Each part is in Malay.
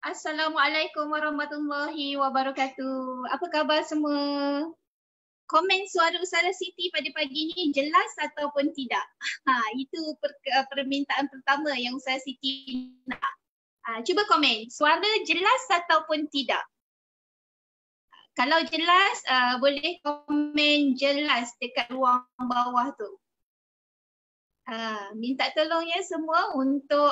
Assalamualaikum warahmatullahi wabarakatuh. Apa khabar semua? Komen suara Ustazah Siti pada pagi ini jelas ataupun tidak? Itu permintaan pertama yang Ustazah Siti nak. Cuba komen, suara jelas ataupun tidak? Kalau jelas, boleh komen jelas dekat ruang bawah tu. Minta tolong ya semua untuk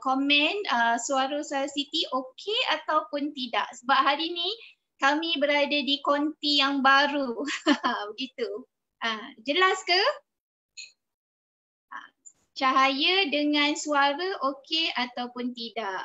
komen suara Ustazah Siti okey ataupun tidak. Sebab hari ni kami berada di konti yang baru. Begitu. Jelas ke? Cahaya dengan suara okey ataupun tidak?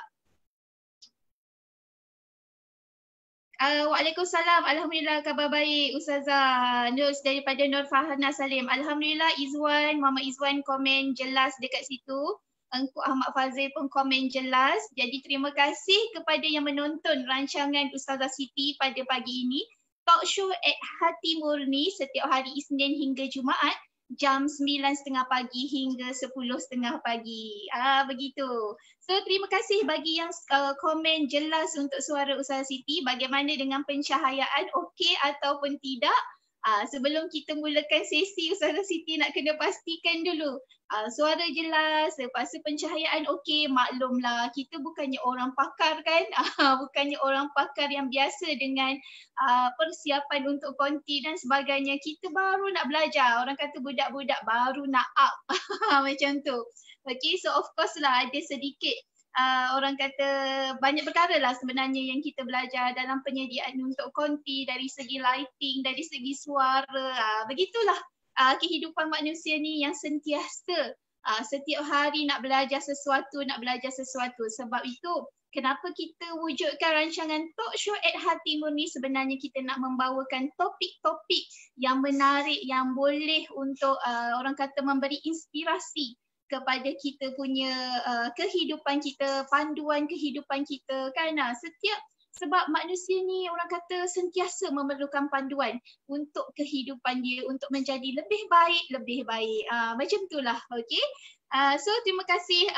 Waalaikumsalam. Alhamdulillah khabar baik Ustazah. Nur daripada Nur Fahana Salim. Alhamdulillah Izwan, Mama Izwan komen jelas dekat situ. Engku Ahmad Fazil pun komen jelas. Jadi terima kasih kepada yang menonton rancangan Ustazah Siti pada pagi ini. Talk show at Hati Murni setiap hari Isnin hingga Jumaat jam 9.30 pagi hingga 10.30 pagi. Begitu. So terima kasih bagi yang komen jelas untuk suara Ustazah Siti. Bagaimana dengan pencahayaan, okey ataupun tidak? Sebelum kita mulakan sesi, Ustazah Siti nak kena pastikan dulu. Suara jelas, lepas tu pencahayaan okey, maklumlah kita bukannya orang pakar kan? Bukannya orang pakar yang biasa dengan persiapan untuk konti dan sebagainya. Kita baru nak belajar, orang kata budak-budak baru nak up. Macam tu. Okay, so of course lah ada sedikit orang kata banyak perkara lah sebenarnya yang kita belajar dalam penyediaan untuk konti dari segi lighting, dari segi suara. Begitulah kehidupan manusia ni yang sentiasa setiap hari nak belajar sesuatu. Sebab itu kenapa kita wujudkan rancangan Talk Show at Hati Murni, sebenarnya kita nak membawakan topik-topik yang menarik, yang boleh untuk orang kata memberi inspirasi kepada kita punya kehidupan kita, panduan kehidupan kita kan. Sebab manusia ni orang kata sentiasa memerlukan panduan untuk kehidupan dia, untuk menjadi lebih baik. Macam itulah, okey. So terima kasih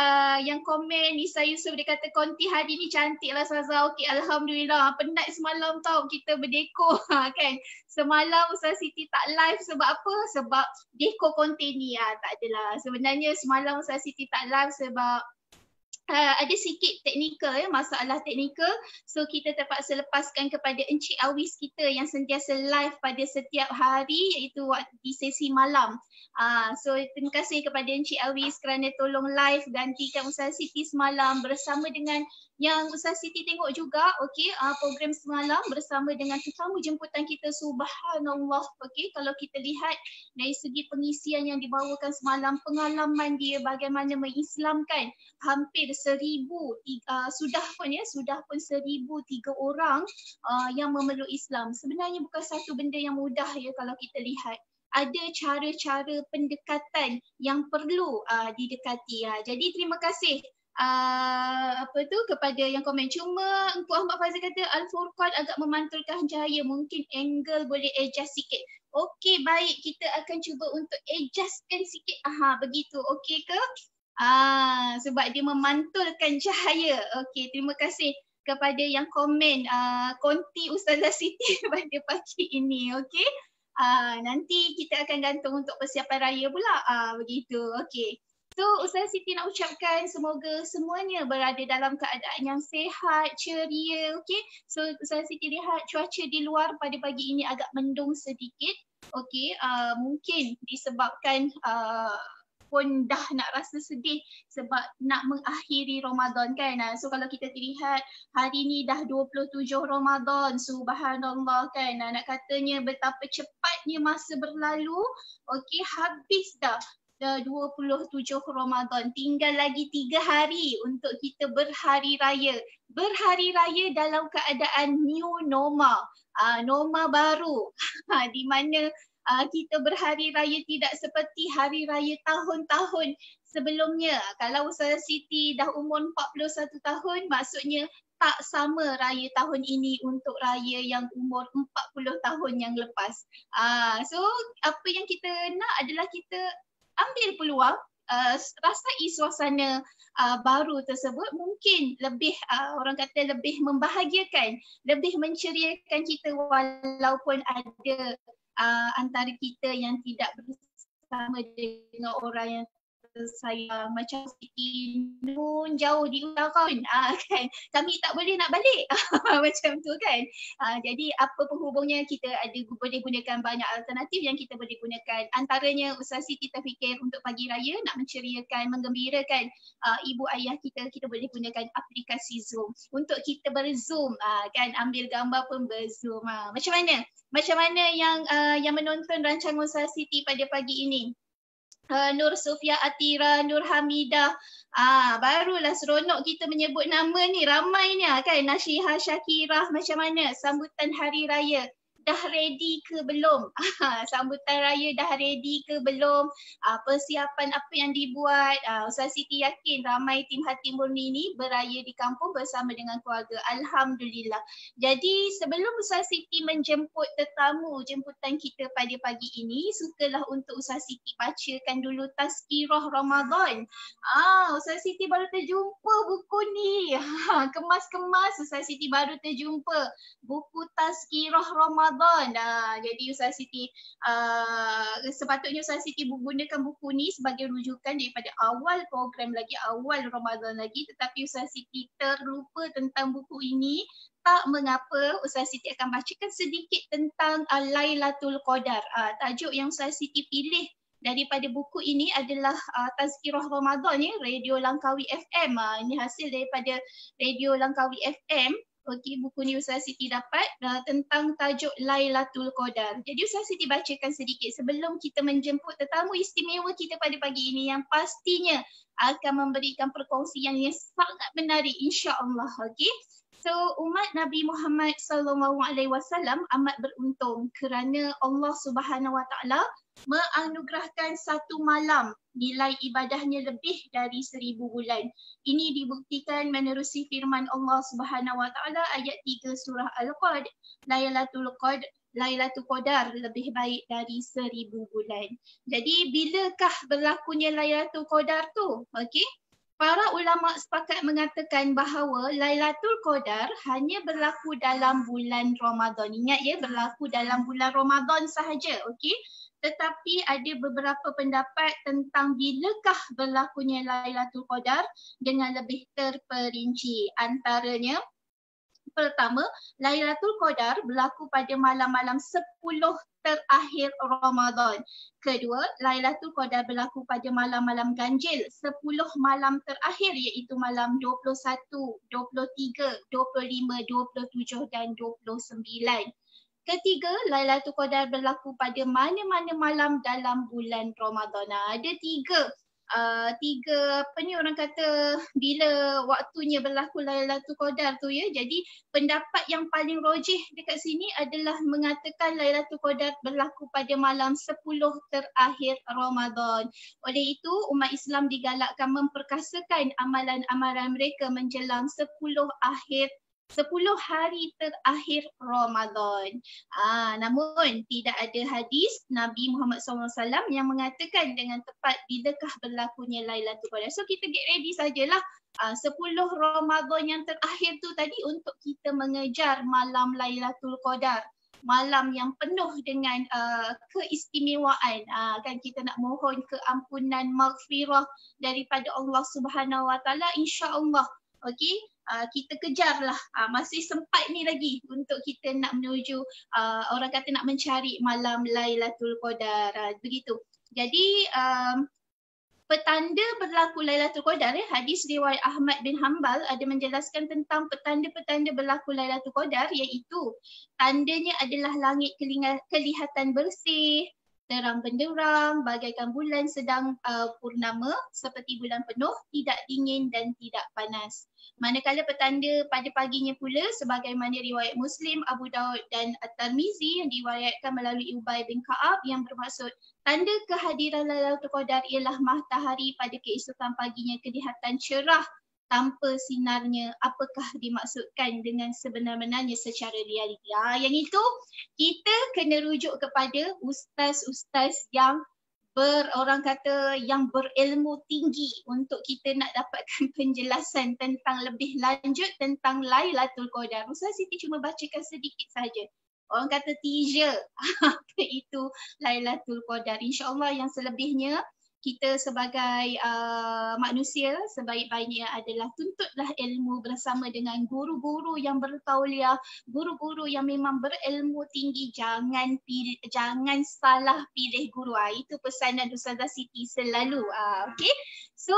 yang komen. Nisa Yusof dia kata konti hari ni cantik lah Ustazah. Okey, Alhamdulillah. Penat semalam tau kita berdekor kan. Semalam Ustazah Siti tak live sebab apa? Sebab dekor konten ni tak adalah. Sebenarnya semalam Ustazah Siti tak live sebab ada sikit teknikal, masalah teknikal. So kita terpaksa lepaskan kepada Encik Awis kita yang sentiasa live pada setiap hari, iaitu di sesi malam. So terima kasih kepada Encik Awis kerana tolong live gantikan Ustazah Siti semalam bersama dengan yang Ustazah Siti tengok juga, okey, program semalam bersama dengan tetamu jemputan kita, subhanallah. Okey, kalau kita lihat dari segi pengisian yang dibawakan semalam, pengalaman dia bagaimana mengislamkan hampir 1,000 sudah pun 1,003 orang yang memeluk Islam. Sebenarnya bukan satu benda yang mudah ya kalau kita lihat. Ada cara-cara pendekatan yang perlu didekati. Jadi terima kasih kepada yang komen. Cuma Engku Ahmad Fazil kata Al-Furqan agak memantulkan cahaya, mungkin angle boleh adjust sikit. Okey, baik, kita akan cuba untuk adjustkan sikit. Begitu, okey ke? Sebab dia memantulkan cahaya. Okey, terima kasih kepada yang komen konti Ustazah Siti pada pagi ini. Okey, nanti kita akan gantung untuk persiapan raya pula. Begitu, okey. So Ustazah Siti nak ucapkan semoga semuanya berada dalam keadaan yang sihat, ceria. Okey, so Ustazah Siti lihat cuaca di luar pada pagi ini agak mendung sedikit. Okey, mungkin disebabkan pun dah nak rasa sedih sebab nak mengakhiri Ramadan kan. So kalau kita lihat hari ni dah 27 Ramadan, subhanallah kan. Nak katanya betapa cepatnya masa berlalu. Okey, habis dah 27 Ramadan. Tinggal lagi 3 hari untuk kita berhari raya. Berhari raya dalam keadaan new normal. Normal baru di mana kita berhari raya tidak seperti hari raya tahun-tahun sebelumnya. Kalau Ustazah Siti dah umur 41 tahun, maksudnya tak sama raya tahun ini untuk raya yang umur 40 tahun yang lepas. So apa yang kita nak adalah kita ambil peluang rasai suasana baru tersebut mungkin lebih orang kata lebih membahagiakan, lebih menceriakan kita walaupun ada antara kita yang tidak bersama dengan orang yang tersayang. Macam Siti Nun jauh di utara kan, kami tak boleh nak balik macam tu kan. Jadi apa penghubungnya, kita ada boleh gunakan banyak alternatif yang kita boleh gunakan. Antaranya Ustaz Siti terfikir untuk pagi raya nak menceriakan, menggembirakan ibu ayah kita, kita boleh gunakan aplikasi Zoom. Untuk kita berzoom kan, ambil gambar pun berzoom. Macam mana? Macam mana yang menonton rancangan Ustaz Siti pada pagi ini? Nur Sofia Atira, Nur Hamidah. Barulah seronok kita menyebut nama ni, ramainya kan. Nasyiha Syakirah, macam mana sambutan hari raya? Dah ready ke belum? Sambutan raya dah ready ke belum? Persiapan apa yang dibuat? Ustaz Siti yakin ramai tim Hati Murni ni beraya di kampung bersama dengan keluarga. Alhamdulillah. Jadi sebelum Ustaz Siti menjemput tetamu jemputan kita pada pagi ini, sukalah untuk Ustaz Siti bacakan dulu Tazkirah Ramadan. Ustaz Siti baru terjumpa buku ni. Kemas-kemas Ustaz Siti baru terjumpa buku Tazkirah Ramadan. Jadi Ustaz Siti sepatutnya Ustaz Siti menggunakan buku ni sebagai rujukan daripada awal program lagi, awal Ramadan lagi, tetapi Ustaz Siti terlupa tentang buku ini. Tak mengapa, Ustaz Siti akan bacakan sedikit tentang Lailatul Qadar. Tajuk yang Ustaz Siti pilih daripada buku ini adalah Tazkirah Ramadan ya, Radio Langkawi FM. Ini hasil daripada Radio Langkawi FM. Okey, buku ni Ustaz Siti dapat tentang tajuk Lailatul Qadar. Jadi Ustaz Siti bacakan sedikit sebelum kita menjemput tetamu istimewa kita pada pagi ini yang pastinya akan memberikan perkongsian yang sangat menarik insya-Allah. Okey. So umat Nabi Muhammad SAW amat beruntung kerana Allah Subhanahu Wa Taala menganugerahkan satu malam nilai ibadahnya lebih dari 1000 bulan. Ini dibuktikan menerusi firman Allah Subhanahu Wa Taala ayat 3 surah Al-Qad, Lailatul Qadar lebih baik dari 1000 bulan. Jadi bilakah berlakunya Lailatul Qadar tu? Okey. Para ulama sepakat mengatakan bahawa Lailatul Qadar hanya berlaku dalam bulan Ramadan. Ingat ya, berlaku dalam bulan Ramadan sahaja, okey? Tetapi ada beberapa pendapat tentang bilakah berlakunya Lailatul Qadar dengan lebih terperinci. Antaranya, pertama, Lailatul Qadar berlaku pada malam-malam 10 terakhir Ramadan. Kedua, Lailatul Qadar berlaku pada malam-malam ganjil 10 malam terakhir iaitu malam 21, 23, 25, 27 dan 29. Ketiga, Lailatul Qadar berlaku pada mana-mana malam dalam bulan Ramadan. Ada tiga apa ni orang kata bila waktunya berlaku Lailatul Qadar tu ya. Jadi pendapat yang paling rajih dekat sini adalah mengatakan Lailatul Qadar berlaku pada malam 10 terakhir Ramadan. Oleh itu umat Islam digalakkan memperkasakan amalan-amalan mereka menjelang 10 hari terakhir Ramadan. Namun tidak ada hadis Nabi Muhammad SAW yang mengatakan dengan tepat bilakah berlakunya Lailatul Qadar. So kita get ready sajalah 10 Ramadan yang terakhir tu tadi untuk kita mengejar malam Lailatul Qadar. Malam yang penuh dengan keistimewaan. Kan kita nak mohon keampunan, maghfirah daripada Allah Subhanahu Wa Taala, insya-Allah. Okey, kita kejarlah, masih sempat ni lagi untuk kita nak menuju orang kata nak mencari malam Lailatul Qadar. Begitu. Jadi petanda berlaku Lailatul Qadar, hadis riwayat Ahmad bin Hanbal ada menjelaskan tentang petanda-petanda berlaku Lailatul Qadar, iaitu tandanya adalah langit kelihatan bersih, terang benderang bagaikan bulan sedang purnama seperti bulan penuh, tidak dingin dan tidak panas. Manakala petanda pada paginya pula sebagaimana riwayat Muslim, Abu Daud dan At-Tirmizi yang diriwayatkan melalui Ubay bin Ka'ab yang bermaksud tanda kehadiran Lailatul Qadar ialah matahari pada keesokan paginya kelihatan cerah tanpa sinarnya. Apakah dimaksudkan dengan sebenar-benarnya secara realiti? Yang itu kita kena rujuk kepada ustaz-ustaz yang orang kata yang berilmu tinggi untuk kita nak dapatkan penjelasan tentang lebih lanjut tentang Lailatul Qadar. Ustazah Siti cuma bacakan sedikit saja. Orang kata teaser apa itu Lailatul Qadar. InsyaAllah yang selebihnya kita sebagai manusia sebaik-baiknya adalah tuntutlah ilmu bersama dengan guru-guru yang bertauliah, guru-guru yang memang berilmu tinggi. Jangan salah pilih guru. Itu pesanan Ustazah Siti selalu. Okay. So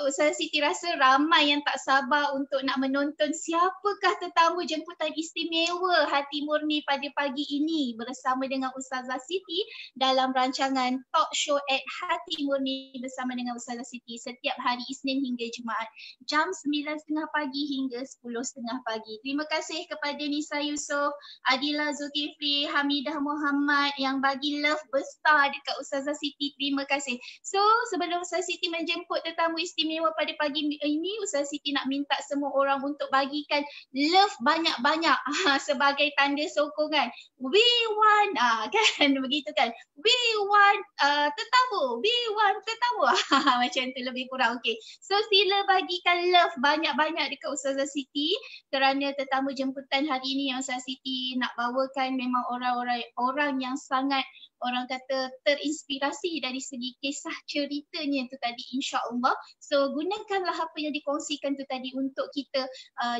Ustazah Siti rasa ramai yang tak sabar untuk nak menonton siapakah tetamu jemputan istimewa Hati Murni pada pagi ini bersama dengan Ustazah Siti dalam rancangan Talk Show at Hati Murni bersama dengan Ustazah Siti setiap hari Isnin hingga Jumaat jam 9.30 pagi hingga 10.30 pagi. Terima kasih kepada Nisa Yusof, Adila Zulkifli, Hamidah Muhammad yang bagi love besar dekat Ustazah Siti. Terima kasih. So sebelum Ustazah Siti menjemput tetamu istimewa pada pagi ini, Ustazah Siti nak minta semua orang untuk bagikan love banyak-banyak sebagai tanda sokongan. We want, kan begitu kan? We want tetamu, we want tetamu. Macam tu lebih kurang. Okay. So sila bagikan love banyak-banyak dekat Ustazah Siti kerana tetamu jemputan hari ini yang Ustazah Siti nak bawakan memang orang yang sangat orang kata terinspirasi dari segi kisah ceritanya tu tadi, insya-Allah. So gunakanlah apa yang dikongsikan tu tadi untuk kita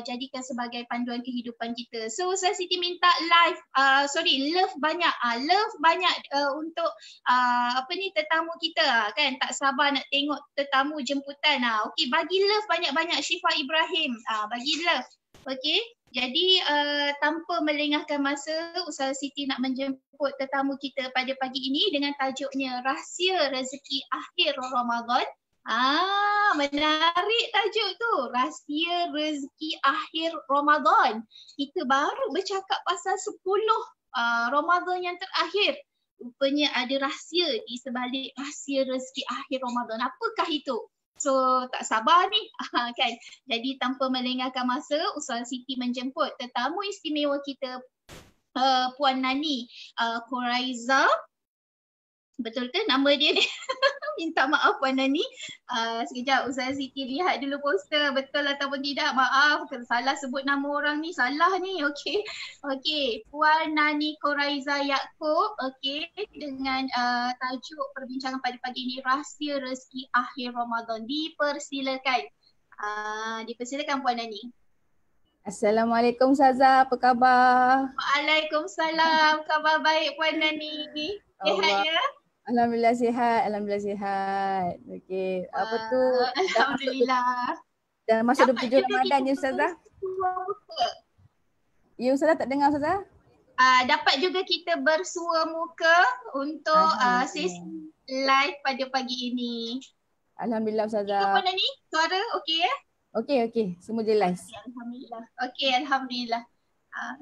jadikan sebagai panduan kehidupan kita. So Ustazah Siti minta love banyak untuk tetamu kita kan, tak sabar nak tengok tetamu jemputan. Okey, bagi love banyak-banyak. Syifa Ibrahim bagi love. Okey. Jadi tanpa melengahkan masa, Ustazah Siti nak menjemput tetamu kita pada pagi ini dengan tajuknya Rahsia Rezeki Akhir Ramadan. Menarik tajuk tu, Rahsia Rezeki Akhir Ramadan. Kita baru bercakap pasal 10 Ramadan yang terakhir. Rupanya ada rahsia di sebalik rahsia rezeki akhir Ramadan. Apakah itu? So tak sabar ni kan. Jadi tanpa melengahkan masa, Ustazah Siti menjemput tetamu istimewa kita, Puan Nani Quraiza. Betul ke nama dia ni? Minta maaf Puan Nani. Sekejap Ustazah Siti lihat dulu poster betul ataupun tidak. Maaf salah sebut nama orang ni, salah ni. Okey. Okey, Puan Nani Quraiza Yaakob, okey, dengan tajuk perbincangan pada pagi ini Rahsia Rezeki Akhir Ramadan. Dipersilakan. Dipersilakan Puan Nani. Assalamualaikum Ustazah, apa khabar? Waalaikumsalam, khabar baik Puan Nani. Sihat ya? Alhamdulillah sihat, alhamdulillah sihat. Okey, apa tu? Alhamdulillah. Dah masuk 27 Ramadan ya Ustazah? Ya Ustazah, tak dengar Ustazah? Dapat juga kita bersua muka untuk sesi live pada pagi ini. Alhamdulillah Ustazah. Apa ni? Suara okey ya? Okey, semua jelas. Okay, alhamdulillah. Okey, alhamdulillah.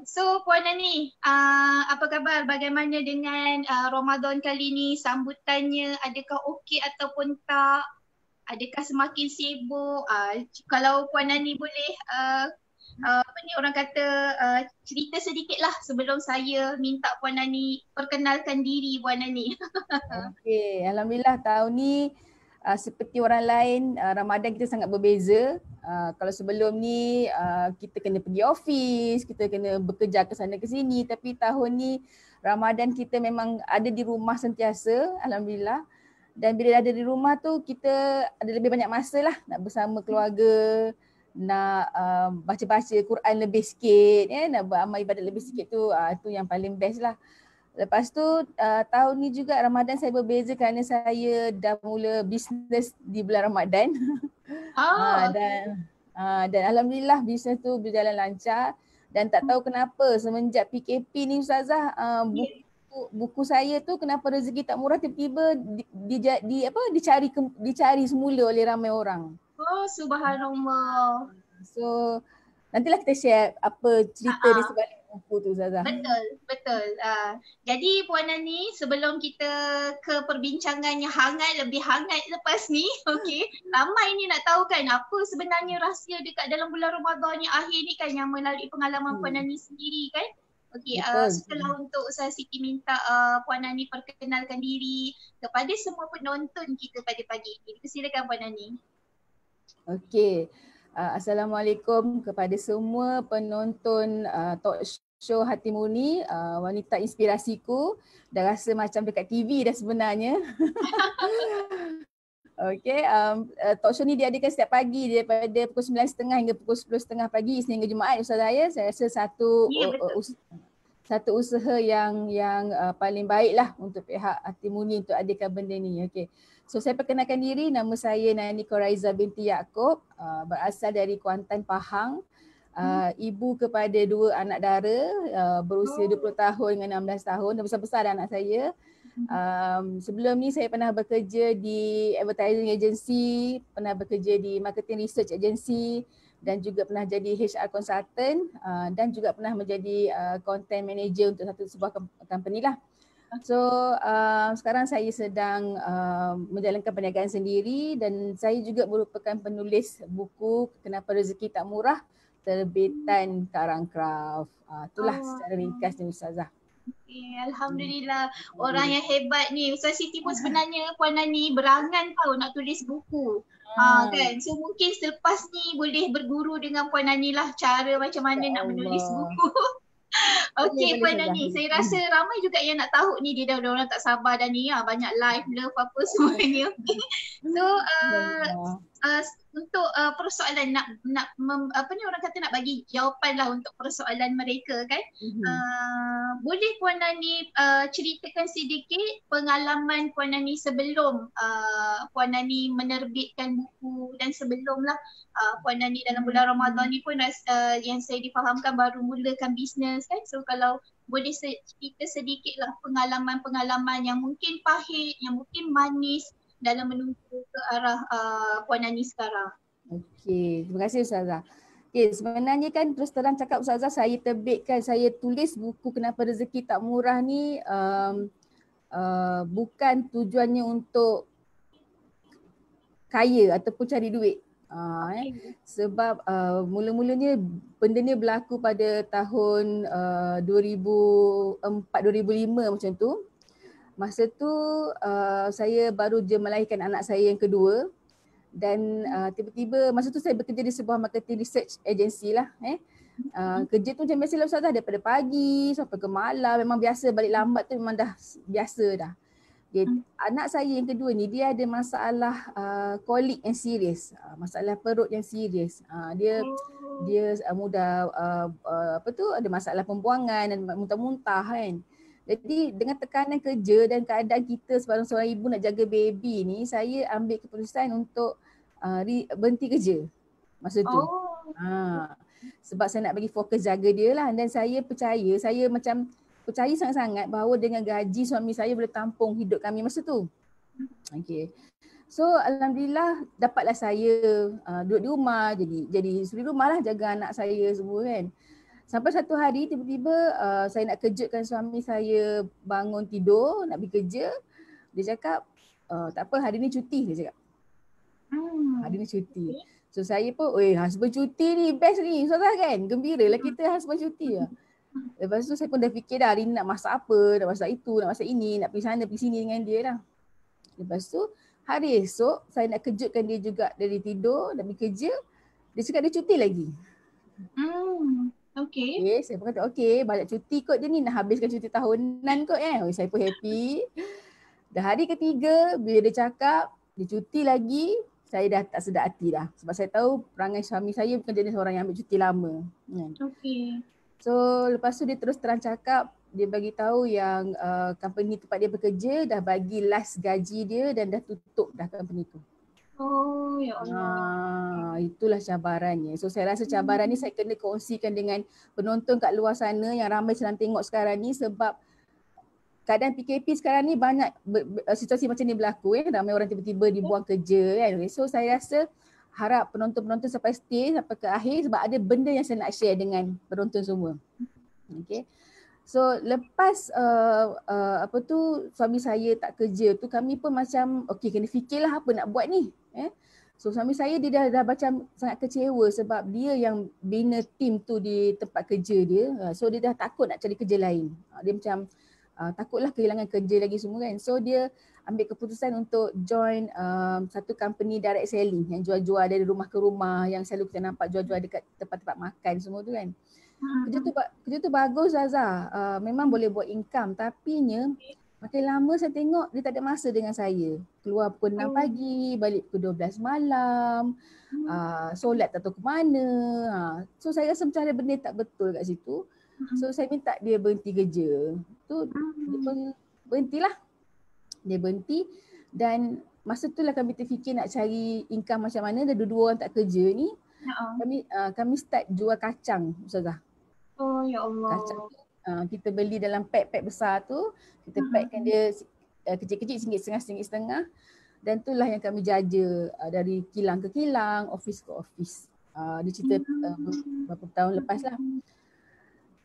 So Puan Nani, apa khabar? Bagaimana dengan Ramadan kali ni? Sambutannya adakah okey ataupun tak? Adakah semakin sibuk? Kalau Puan Nani boleh orang kata cerita sedikit lah sebelum saya minta Puan Nani perkenalkan diri Puan Nani. Okey, alhamdulillah tahun ni seperti orang lain, Ramadan kita sangat berbeza. Kalau sebelum ni kita kena pergi office, kita kena bekerja ke sana ke sini, tapi tahun ni Ramadan kita memang ada di rumah sentiasa, alhamdulillah. Dan bila ada di rumah tu kita ada lebih banyak masa lah nak bersama keluarga, nak baca-baca Quran lebih sikit, nak beramal ibadat lebih sikit tu, tu yang paling best lah. Lepas tu tahun ni juga Ramadan saya berbeza kerana saya dah mula bisnes di bulan Ramadan. Dan alhamdulillah bisnes tu berjalan lancar dan tak tahu kenapa semenjak PKP ni Ustazah, buku saya tu kenapa rezeki tak murah tiba-tiba dicari semula oleh ramai orang. Oh subhanallah. So nantilah kita share apa cerita di sebalik buku tu Ustazah. Betul. Jadi Puan Nani, sebelum kita ke perbincangan yang lebih hangat lepas ni, okey, ramai ni nak tahu kan apa sebenarnya rahsia dekat dalam bulan Ramadan yang akhir ni kan, yang melalui pengalaman Puan Nani sendiri kan. Okey, Betul. setelah untuk Ustazah Siti minta Puan Nani perkenalkan diri kepada semua penonton kita pada pagi ini. Silakan Puan Nani. Okey. Assalamualaikum kepada semua penonton talk show Hati Murni, wanita inspirasiku. Dah rasa macam dekat TV dah sebenarnya. Okey, talk show ni diadakan setiap pagi daripada pukul 9.30 hingga pukul 10.30 pagi Isnin hingga Jumaat Ustazah ya. Saya rasa Ya, betul. satu usaha yang paling baiklah untuk pihak Hati Murni untuk adakan benda ni. Okey. So saya perkenalkan diri, nama saya Nani Koraiza binti Yaakob, berasal dari Kuantan, Pahang. Ibu kepada 2 anak dara, berusia 20 tahun dengan 16 tahun. Dah besar-besar dah anak saya. Sebelum ni saya pernah bekerja di advertising agency, pernah bekerja di marketing research agency dan juga pernah jadi HR consultant dan juga pernah menjadi content manager untuk sebuah company lah. So sekarang saya sedang menjalankan perniagaan sendiri dan saya juga merupakan penulis buku Kenapa Rezeki Tak Murah terbitan Karang Craft. Itulah secara ringkas ni Ustazah. Alhamdulillah, orang yang hebat ni. Ustazah Siti pun sebenarnya Puan Nani berangan tahu nak tulis buku. Kan? So mungkin selepas ni boleh berguru dengan Puan Nani lah cara macam mana nak menulis buku. Okey Puan Nani, saya rasa ramai juga yang nak tahu ni, dia dah orang tak sabar dah ni, banyak live love apa semuanya. So untuk persoalan apa ni orang kata nak bagi jawapan lah untuk persoalan mereka kan. Boleh Puan Nani ceritakan sedikit pengalaman Puan Nani sebelum Puan Nani menerbitkan buku dan sebelumlah Puan Nani dalam bulan Ramadan ni pun yang saya difahamkan baru mulakan bisnes kan. So kalau boleh cerita sedikit lah pengalaman-pengalaman yang mungkin pahit, yang mungkin manis dalam menuju ke arah Puan Nani sekarang. Okey, terima kasih Ustazah. Okay, sebenarnya kan terus terang cakap Ustazah, saya tulis buku Kenapa Rezeki Tak Murah ni bukan tujuannya untuk kaya ataupun cari duit. Sebab mula-mulanya benda ni berlaku pada tahun 2004-2005 macam tu. Masa tu saya baru je melahirkan anak saya yang kedua dan tiba-tiba masa tu saya bekerja di sebuah marketing research agency lah. Kerja tu macam biasa lah Ustazah, daripada pagi sampai ke malam, memang biasa, balik lambat tu memang dah biasa dah. Anak saya yang kedua ni dia ada masalah kolik yang serius, masalah perut yang serius. Dia mudah ada masalah pembuangan dan muntah-muntah kan. Jadi dengan tekanan kerja dan keadaan kita seorang ibu nak jaga baby ni, saya ambil keputusan untuk berhenti kerja masa tu. Sebab saya nak bagi fokus jaga dia lah, dan saya percaya sangat-sangat bahawa dengan gaji suami saya boleh tampung hidup kami masa tu. Okay. So alhamdulillah dapatlah saya duduk di rumah, jadi suri rumah lah, jaga anak saya semua kan. Sampai satu hari tiba-tiba saya nak kejutkan suami saya bangun tidur nak pergi kerja. Dia cakap tak apa, hari ni cuti, dia cakap. Hari ni cuti. So saya pun, husband cuti ni best ni Ustazah kan. Gembira lah kita husband cuti lah. Lepas tu saya pun dah fikir dah hari ni nak masak apa, nak masak itu, nak masak ini, nak pergi sana pergi sini dengan dia lah. Lepas tu hari esok saya nak kejutkan dia juga dari tidur nak pergi kerja. Dia cakap dia cuti lagi. Okay, saya pun kata banyak cuti kot dia ni, nak habiskan cuti tahunan kot kan. Saya pun happy. Dah hari ketiga bila dia cakap dia cuti lagi, saya dah tak sedar hati dah. Sebab saya tahu perangai suami saya bukan jenis orang yang ambil cuti lama. So lepas tu dia terus terang cakap, dia bagi tahu yang company tempat dia bekerja dah bagi last gaji dia dan dah tutup dah company tu. Ya Allah. Itulah cabarannya. So saya rasa cabaran ni saya kena kongsikan dengan penonton kat luar sana yang ramai sedang tengok sekarang ni, sebab keadaan PKP sekarang ni banyak situasi macam ni berlaku ramai orang tiba-tiba dibuang kerja kan. So saya rasa harap penonton-penonton sampai stay sampai ke akhir, sebab ada benda yang saya nak share dengan penonton semua. Okay. So lepas suami saya tak kerja tu, kami pun macam kena fikirlah apa nak buat ni. So suami saya dia dah macam sangat kecewa sebab dia yang bina tim tu di tempat kerja dia. So dia dah takut nak cari kerja lain. Dia macam takutlah kehilangan kerja lagi semua kan. So dia ambil keputusan untuk join satu company direct selling yang jual-jual dari rumah ke rumah, yang selalu kita nampak jual-jual dekat tempat-tempat makan semua tu kan. Kerja tu bagus Zaza. Memang boleh buat income, tapi nya makin lama saya tengok dia tak ada masa dengan saya. Keluar pukul 6 pagi, balik pukul 12 malam. Solat tak tahu ke mana. So saya rasa macam ada benda tak betul kat situ. So saya minta dia berhenti kerja. Tu dia pun berhentilah. Dia berhenti dan masa tu lah kami terfikir nak cari income macam mana. Dah dua orang tak kerja ni. Kami start jual kacang Ustazah. Oh ya Allah. Kacang kita beli dalam pack besar tu, kita packkan dia kecil-kecil, RM1.50, RM1.50, dan itulah yang kami jaja dari kilang ke kilang, office ke office. Dia cerita beberapa tahun lepas lah.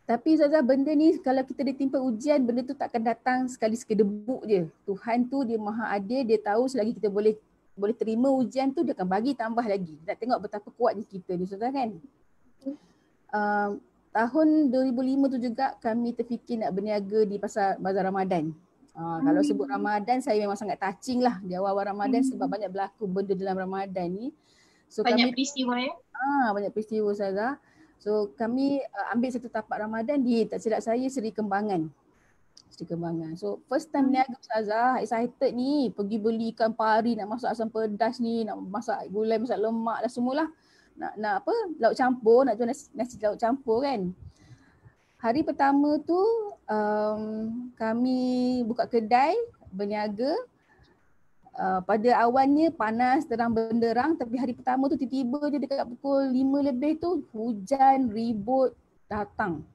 Tapi Ustazah, benda ni kalau kita ditimpa ujian, benda tu takkan datang sekali sekedebuk je. Tuhan tu dia maha adil, dia tahu selagi kita boleh terima ujian tu, dia akan bagi tambah lagi. Nak tengok betapa kuatnya kita ni Ustazah kan. Tahun 2005 tu juga kami terfikir nak berniaga di bazar Ramadan. Kalau sebut Ramadan, saya memang sangat touching lah di awal Ramadan sebab banyak berlaku benda dalam Ramadan ni. So banyak peristiwa ya? Banyak peristiwa Ustazah. So kami ambil satu tapak Ramadan di, tak silap saya, Seri Kembangan. So first time berniaga Ustazah, excited ni, pergi beli ikan pari, nak masak asam pedas ni, nak masak gulai, masak lemak dah semualah. Nak apa, lauk campur, nak jual nasi lauk campur kan. Hari pertama tu kami buka kedai, berniaga. Pada awalnya panas, terang benderang, tapi hari pertama tu tiba-tiba je dekat pukul 5 lebih tu hujan ribut datang.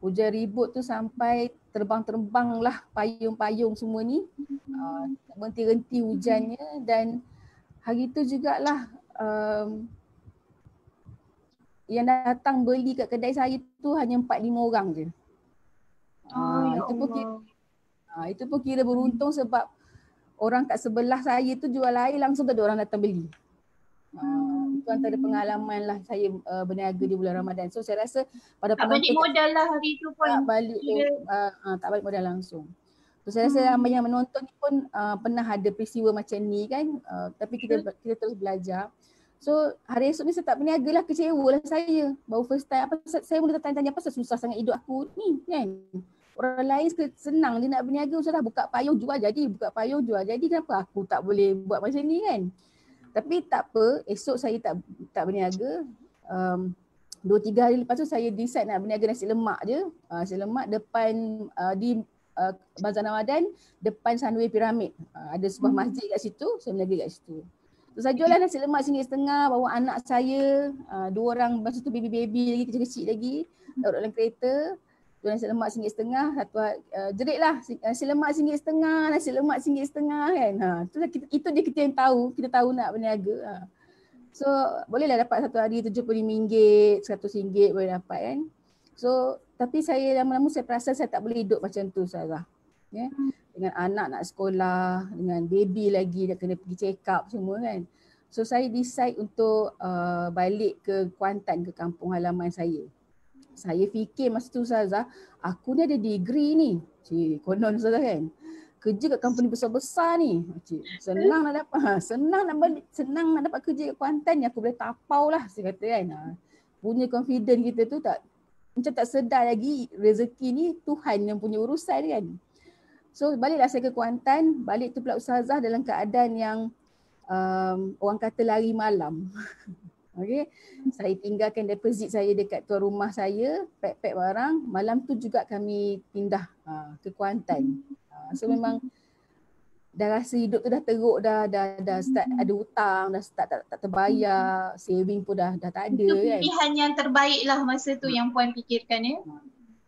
Hujan ribut tu sampai terbang-terbang lah payung-payung semua ni. Berhenti-henti hujannya, dan hari tu jugalah yang datang beli kat kedai saya tu hanya 4-5 orang je. Itu pun kira beruntung sebab orang kat sebelah saya tu jual air, langsung tak ada orang datang beli. Itu antara pengalaman lah saya berniaga di bulan Ramadan. So saya rasa pada tak balik modal lah hari tu pun. Tak balik modal langsung. So saya rasa ramai yang menonton ni pun pernah ada peristiwa macam ni kan. Tapi kita terus belajar. So hari esok ni saya tak berniaga lah, kecewa lah saya. Baru first time, saya mula tanya-tanya apa susah sangat hidup aku ni kan. Orang lain senang dia nak berniaga, Ustazah buka payung jual jadi, kenapa aku tak boleh buat macam ni kan. Tapi tak apa, esok saya tak berniaga. 2-3 hari lepas tu saya decide nak berniaga nasi lemak je. Nasi lemak depan di Bazar Ramadan, depan Sunway Pyramid. Ada sebuah masjid kat situ, saya berniaga kat situ. So saya jual lah nasi lemak RM1.50, bawa anak saya, 2 orang masa tu baby lagi, kecil-kecil lagi, duduk dalam kereta. Jual nasi lemak RM1.50, satu jerit lah, nasi lemak RM1.50 kan. Itu je kita yang tahu, kita tahu nak berniaga. So bolehlah dapat satu hari RM75, RM100 boleh dapat kan. So tapi saya lama-lama saya perasan saya tak boleh hidup macam tu Ustazah. Ya. Dengan anak nak sekolah, dengan baby lagi, nak kena pergi check up semua kan. So saya decide untuk balik ke Kuantan, ke kampung halaman saya. Saya fikir masa tu Ustazah, aku ni ada degree ni. Konon Ustazah kan. Kerja kat company besar-besar ni. Senang nak dapat, senang nak dapat kerja kat Kuantan ni, aku boleh tapau lah saya kata kan. Punya confident kita tu macam tak sedar lagi rezeki ni Tuhan yang punya urusan kan. So baliklah saya ke Kuantan, balik tu pula Ustazah dalam keadaan yang orang kata lari malam. Okay. Saya tinggalkan deposit saya dekat tuan rumah saya, pack barang. Malam tu juga kami pindah ke Kuantan. So memang dah rasa hidup tu dah teruk, dah start ada hutang, dah start tak terbayar, saving pun dah tak ada itu kan. Pilihan yang terbaik lah masa tu yang Puan fikirkan ya.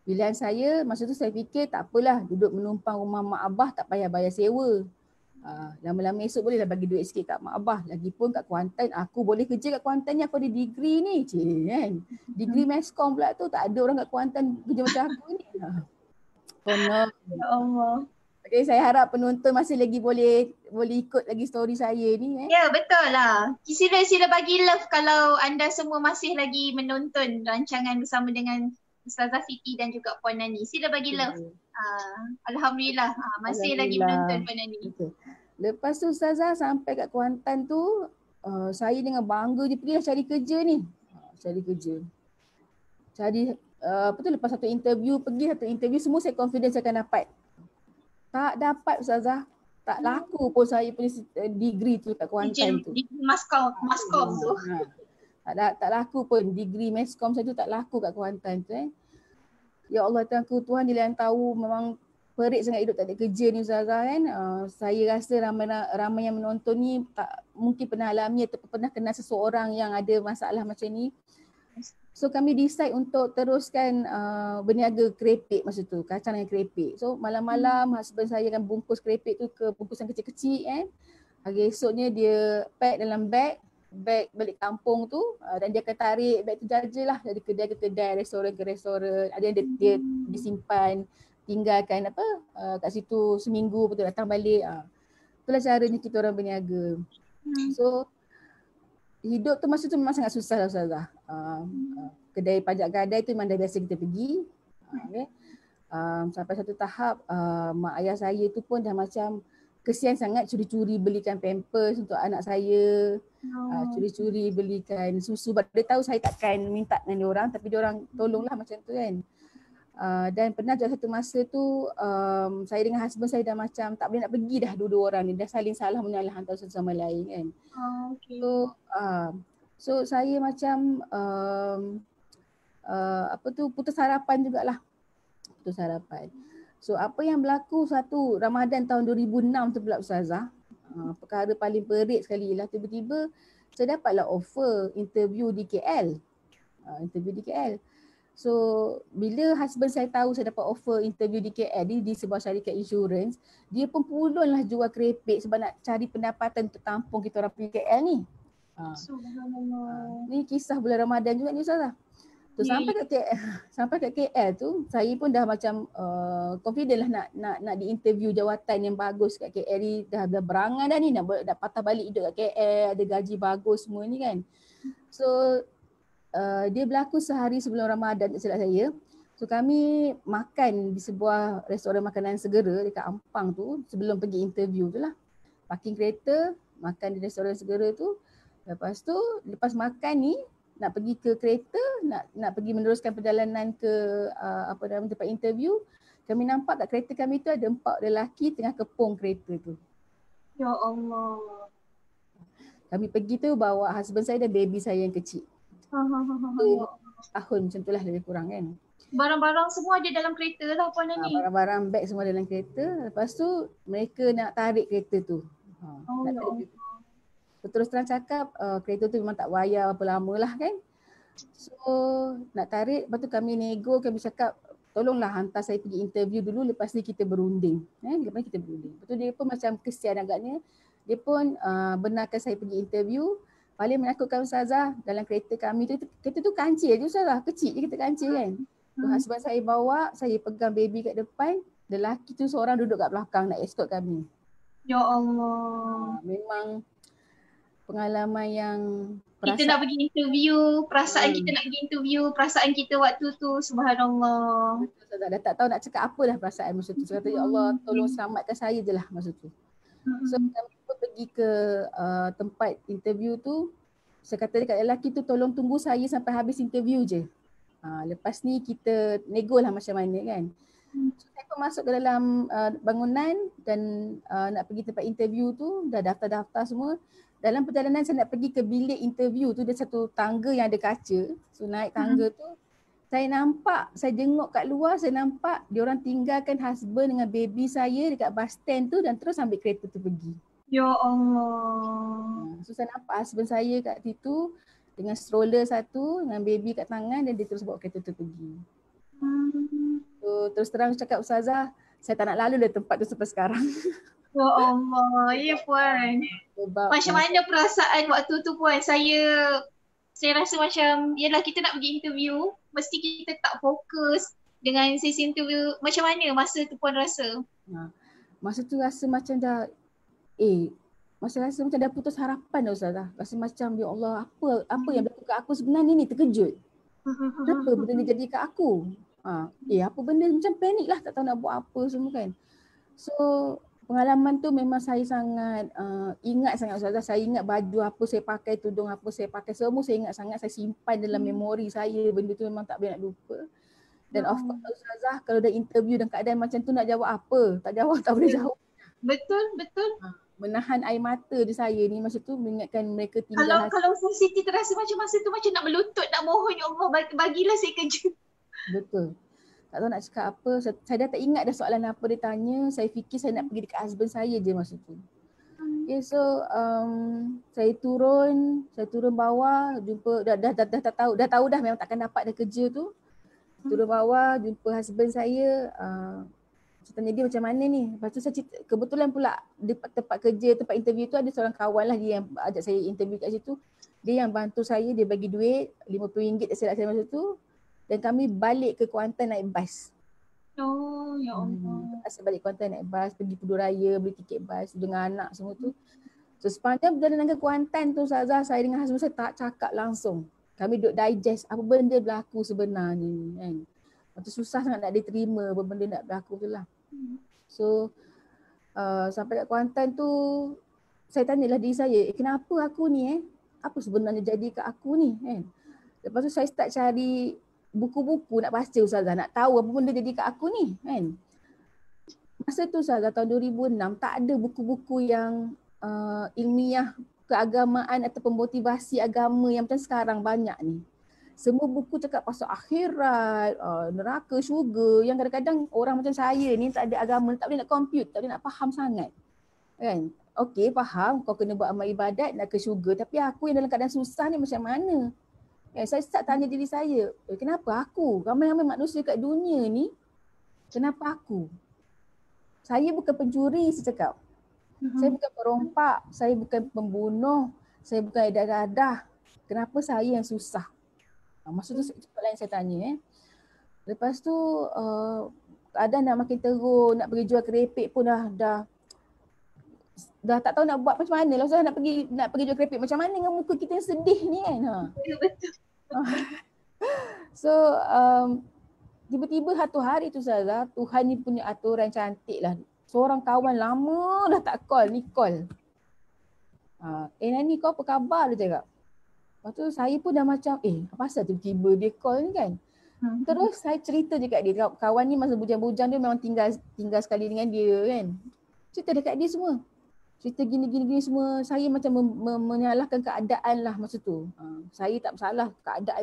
Pilihan saya masa tu saya fikir tak apalah, duduk menumpang rumah mak abah tak payah bayar sewa. Lama-lama esok bolehlah bagi duit sikit kat mak abah. Lagipun kat Kuantan, aku boleh kerja kat Kuantan ni, aku ada degree ni kan. Degree Meskom pula tu, tak ada orang kat Kuantan kerja macam aku ni. Konon. Ya Allah. Jadi saya harap penonton masih lagi boleh ikut lagi story saya ni. Ya, betul lah. Sila bagi love kalau anda semua masih lagi menonton rancangan bersama dengan Ustazah Siti dan juga Puan Nani. Sila bagi love. Alhamdulillah masih lagi menonton Puan Nani. Betul. Lepas tu Ustazah sampai kat Kuantan tu, saya dengan bangga je pergilah cari kerja ni. Cari kerja. Lepas satu interview, semua saya confident saya akan dapat. Tak dapat Ustazah. Tak laku pun saya punya degree tu kat Kuantan tu. Degree Maskom tu. Tak laku pun degree Maskom saya tu tak laku kat Kuantan tu. Ya Allah Tuhan dia yang tahu, memang perit sangat hidup tak ada kerja ni Ustazah kan. Saya rasa ramai yang menonton ni tak mungkin pernah alami atau pernah kenal seseorang yang ada masalah macam ni. So kami decide untuk teruskan berniaga kerepek masa tu, kacang dengan kerepek. So malam-malam husband saya akan bungkus kerepek tu ke bungkusan kecil-kecil kan. Hari esoknya dia pack dalam beg balik kampung tu, dan dia akan tarik beg tu jajalah dari kedai ke kedai, restoran ke restoran. Ada yang dia disimpan, tinggalkan kat situ seminggu, betul datang balik. Itulah caranya kita orang berniaga. So hidup tu masa tu memang sangat susah lah Ustazah. Kedai pajak gadai tu memang dah biasa kita pergi. Okay. Sampai satu tahap mak ayah saya tu pun dah macam kesian sangat curi-curi belikan pampers untuk anak saya. Curi-curi belikan susu. Dia tahu saya takkan minta dengan diorang, tapi diorang tolonglah macam tu kan. Dan pernah juga satu masa tu saya dengan husband saya dah macam tak boleh nak pergi dah dua-dua orang ni, dah saling salah menyalah antara satu sama lain kan. Okay. So saya macam putus harapan jugalah. Putus harapan. So apa yang berlaku satu Ramadan tahun 2006 tu pula Ustazah, perkara paling perit sekali lah, tiba-tiba saya dapatlah offer interview di KL. So bila husband saya tahu saya dapat offer interview di KL di sebuah syarikat insurans, dia pun pulunlah jual kerepek sebab nak cari pendapatan untuk tampung kita orang pergi KL ni. Ni kisah bulan Ramadan juga ni Ustazah. Tu sampai kat KL tu saya pun dah macam confident lah nak di-interview jawatan yang bagus kat KL ni, dah berangan dah ni nak patah balik hidup kat KL, ada gaji bagus semua ni kan. So dia berlaku sehari sebelum Ramadan tak silap saya. So kami makan di sebuah restoran makanan segera dekat Ampang tu sebelum pergi interview tu lah. Parking kereta, makan di restoran segera tu. Lepas makan ni nak pergi ke kereta, nak pergi meneruskan perjalanan ke tempat interview. Kami nampak kat kereta kami tu ada 4 lelaki tengah kepung kereta tu. Ya Allah. Kami pergi tu bawa husband saya dan baby saya yang kecil. Tahun macam tu lah lebih kurang kan. Barang-barang semua ada dalam kereta lah Puan Nani. Barang-barang beg semua dalam kereta. Lepas tu mereka nak tarik kereta tu. Terus terang cakap kereta tu memang tak bayar berapa lama lah kan. So nak tarik, lepas tu kami nego, kami cakap tolonglah hantar saya pergi interview dulu, lepas ni kita berunding. Lepas ni kita berunding. Lepas tu dia pun macam kesian agaknya. Dia pun benarkan saya pergi interview. Paling menakutkan Ustazah, dalam kereta kami tu, kereta tu kancil je Ustazah, kecil je kereta kancil kan. Husband saya bawa, saya pegang baby kat depan, lelaki tu seorang duduk kat belakang nak escort kami. Ya Allah. Memang pengalaman yang kita nak pergi interview, perasaan kita nak pergi interview, perasaan kita waktu tu, subhanallah. Dah tak tahu nak cakap apa dah perasaan masa tu. Saya kata, ya Allah tolong selamatkan saya je lah masa tu. So kami pun pergi ke tempat interview tu. Saya kata dekat lelaki tu, tolong tunggu saya sampai habis interview je. Lepas ni kita nego lah macam mana kan. So, saya pun masuk ke dalam bangunan dan nak pergi tempat interview tu, dah daftar-daftar semua. Dalam perjalanan saya nak pergi ke bilik interview tu, ada satu tangga yang ada kaca. So naik tangga tu, saya jenguk kat luar, saya nampak diorang tinggalkan husband dengan baby saya dekat bus stand tu dan terus ambil kereta tu pergi. Ya Allah. So saya nampak husband saya kat situ dengan stroller satu, dengan baby kat tangan, dan dia terus bawa kereta tu pergi. So terus terang cakap Ustazah, saya tak nak lalu dari tempat tu sampai sekarang. Ya Allah, ya Puan. Macam mana perasaan waktu tu Puan? Saya rasa macam, yelah kita nak pergi interview, mesti kita tak fokus dengan sesi interview. Macam mana masa tu Puan rasa? Masa tu rasa macam dah masa rasa macam dah putus harapan dah Ustazah. Rasa macam ya Allah, apa yang berlaku kat aku sebenarnya ni, terkejut. Kenapa benda ni jadi kat aku? Apa benda, macam panik lah, tak tahu nak buat apa semua kan. So pengalaman tu memang saya sangat ingat sangat Ustazah. Saya ingat baju apa saya pakai, tudung apa saya pakai, semua saya ingat sangat. Saya simpan dalam memori saya. Benda tu memang tak boleh nak lupa. Dan of course Ustazah, kalau dah interview dan keadaan macam tu, nak jawab apa? Tak jawab, tak boleh jawab. Betul. Menahan air mata di saya ni masa tu, mengingatkan mereka tinggal. Kalau Siti terasa macam masa tu macam nak berlutut, nak mohon, ya Allah bagilah saya kerja. Betul. Tak tahu nak cakap apa. Saya dah tak ingat dah soalan apa dia tanya. Saya fikir saya nak pergi dekat husband saya je masa tu. Okay, so saya turun bawah, jumpa dah tahu dah memang takkan dapat dah kerja tu. Turun bawah, jumpa husband saya. Saya tanya dia macam mana ni. Lepas tu saya cerita, kebetulan pula di tempat kerja, tempat interview tu ada seorang kawan lah, dia yang ajak saya interview kat situ. Dia yang bantu saya, dia bagi duit RM50 saya masa tu. Dan kami balik ke Kuantan naik bas. Oh, ya Allah. Saya balik Kuantan naik bas, pergi Peduraya, beli tiket bas dengan anak semua tu. So sepanjang perjalanan ke Kuantan tu Ustazah, saya dengan husband saya tak cakap langsung. Kami duduk digest apa benda berlaku sebenarnya ni kan. Lepas tu susah sangat nak diterima apa benda nak berlaku tu lah. So sampai kat Kuantan tu, saya tanyalah diri saya, kenapa aku ni apa sebenarnya jadi kat aku ni kan. Lepas tu saya start cari buku-buku nak baca Ustazah, nak tahu apa benda jadi kat aku ni kan. Masa tu Ustazah tahun 2006 tak ada buku-buku yang ilmiah keagamaan atau pemotivasi agama yang macam sekarang banyak ni. Semua buku cakap pasal akhirat, neraka, syurga, yang kadang-kadang orang macam saya ni tak ada agama, tak boleh nak compute, tak boleh nak faham sangat. Kan? Okey, faham kau kena buat amal ibadat nak ke syurga, tapi aku yang dalam keadaan susah ni macam mana? Saya start tanya diri saya, kenapa aku? Ramai-ramai manusia kat dunia ni, kenapa aku? Saya bukan pencuri, saya cakap. Saya bukan perompak, saya bukan pembunuh, saya bukan edah-edah. Kenapa saya yang susah? Masa tu soalan yang saya tanya. Lepas tu keadaan dah makin teruk, nak pergi jual kerepek pun dah tak tahu nak buat macam mana lah. Nak pergi jual kerepek macam mana dengan muka kita yang sedih ni kan. Betul. So tiba-tiba satu hari tu Zara, Tuhan ni punya aturan cantik lah. Seorang kawan lama dah tak call, ni call. Nani kau apa khabar, dia cakap. Lepas tu saya pun dah macam apa pasal tiba-tiba dia call ni kan. Terus saya cerita je kat dia, kawan ni masa bujang-bujang dia memang tinggal sekali dengan dia kan. Cerita dekat dia semua. Cerita gini semua. Saya macam menyalahkan keadaan lah masa tu. Saya tak bersalah,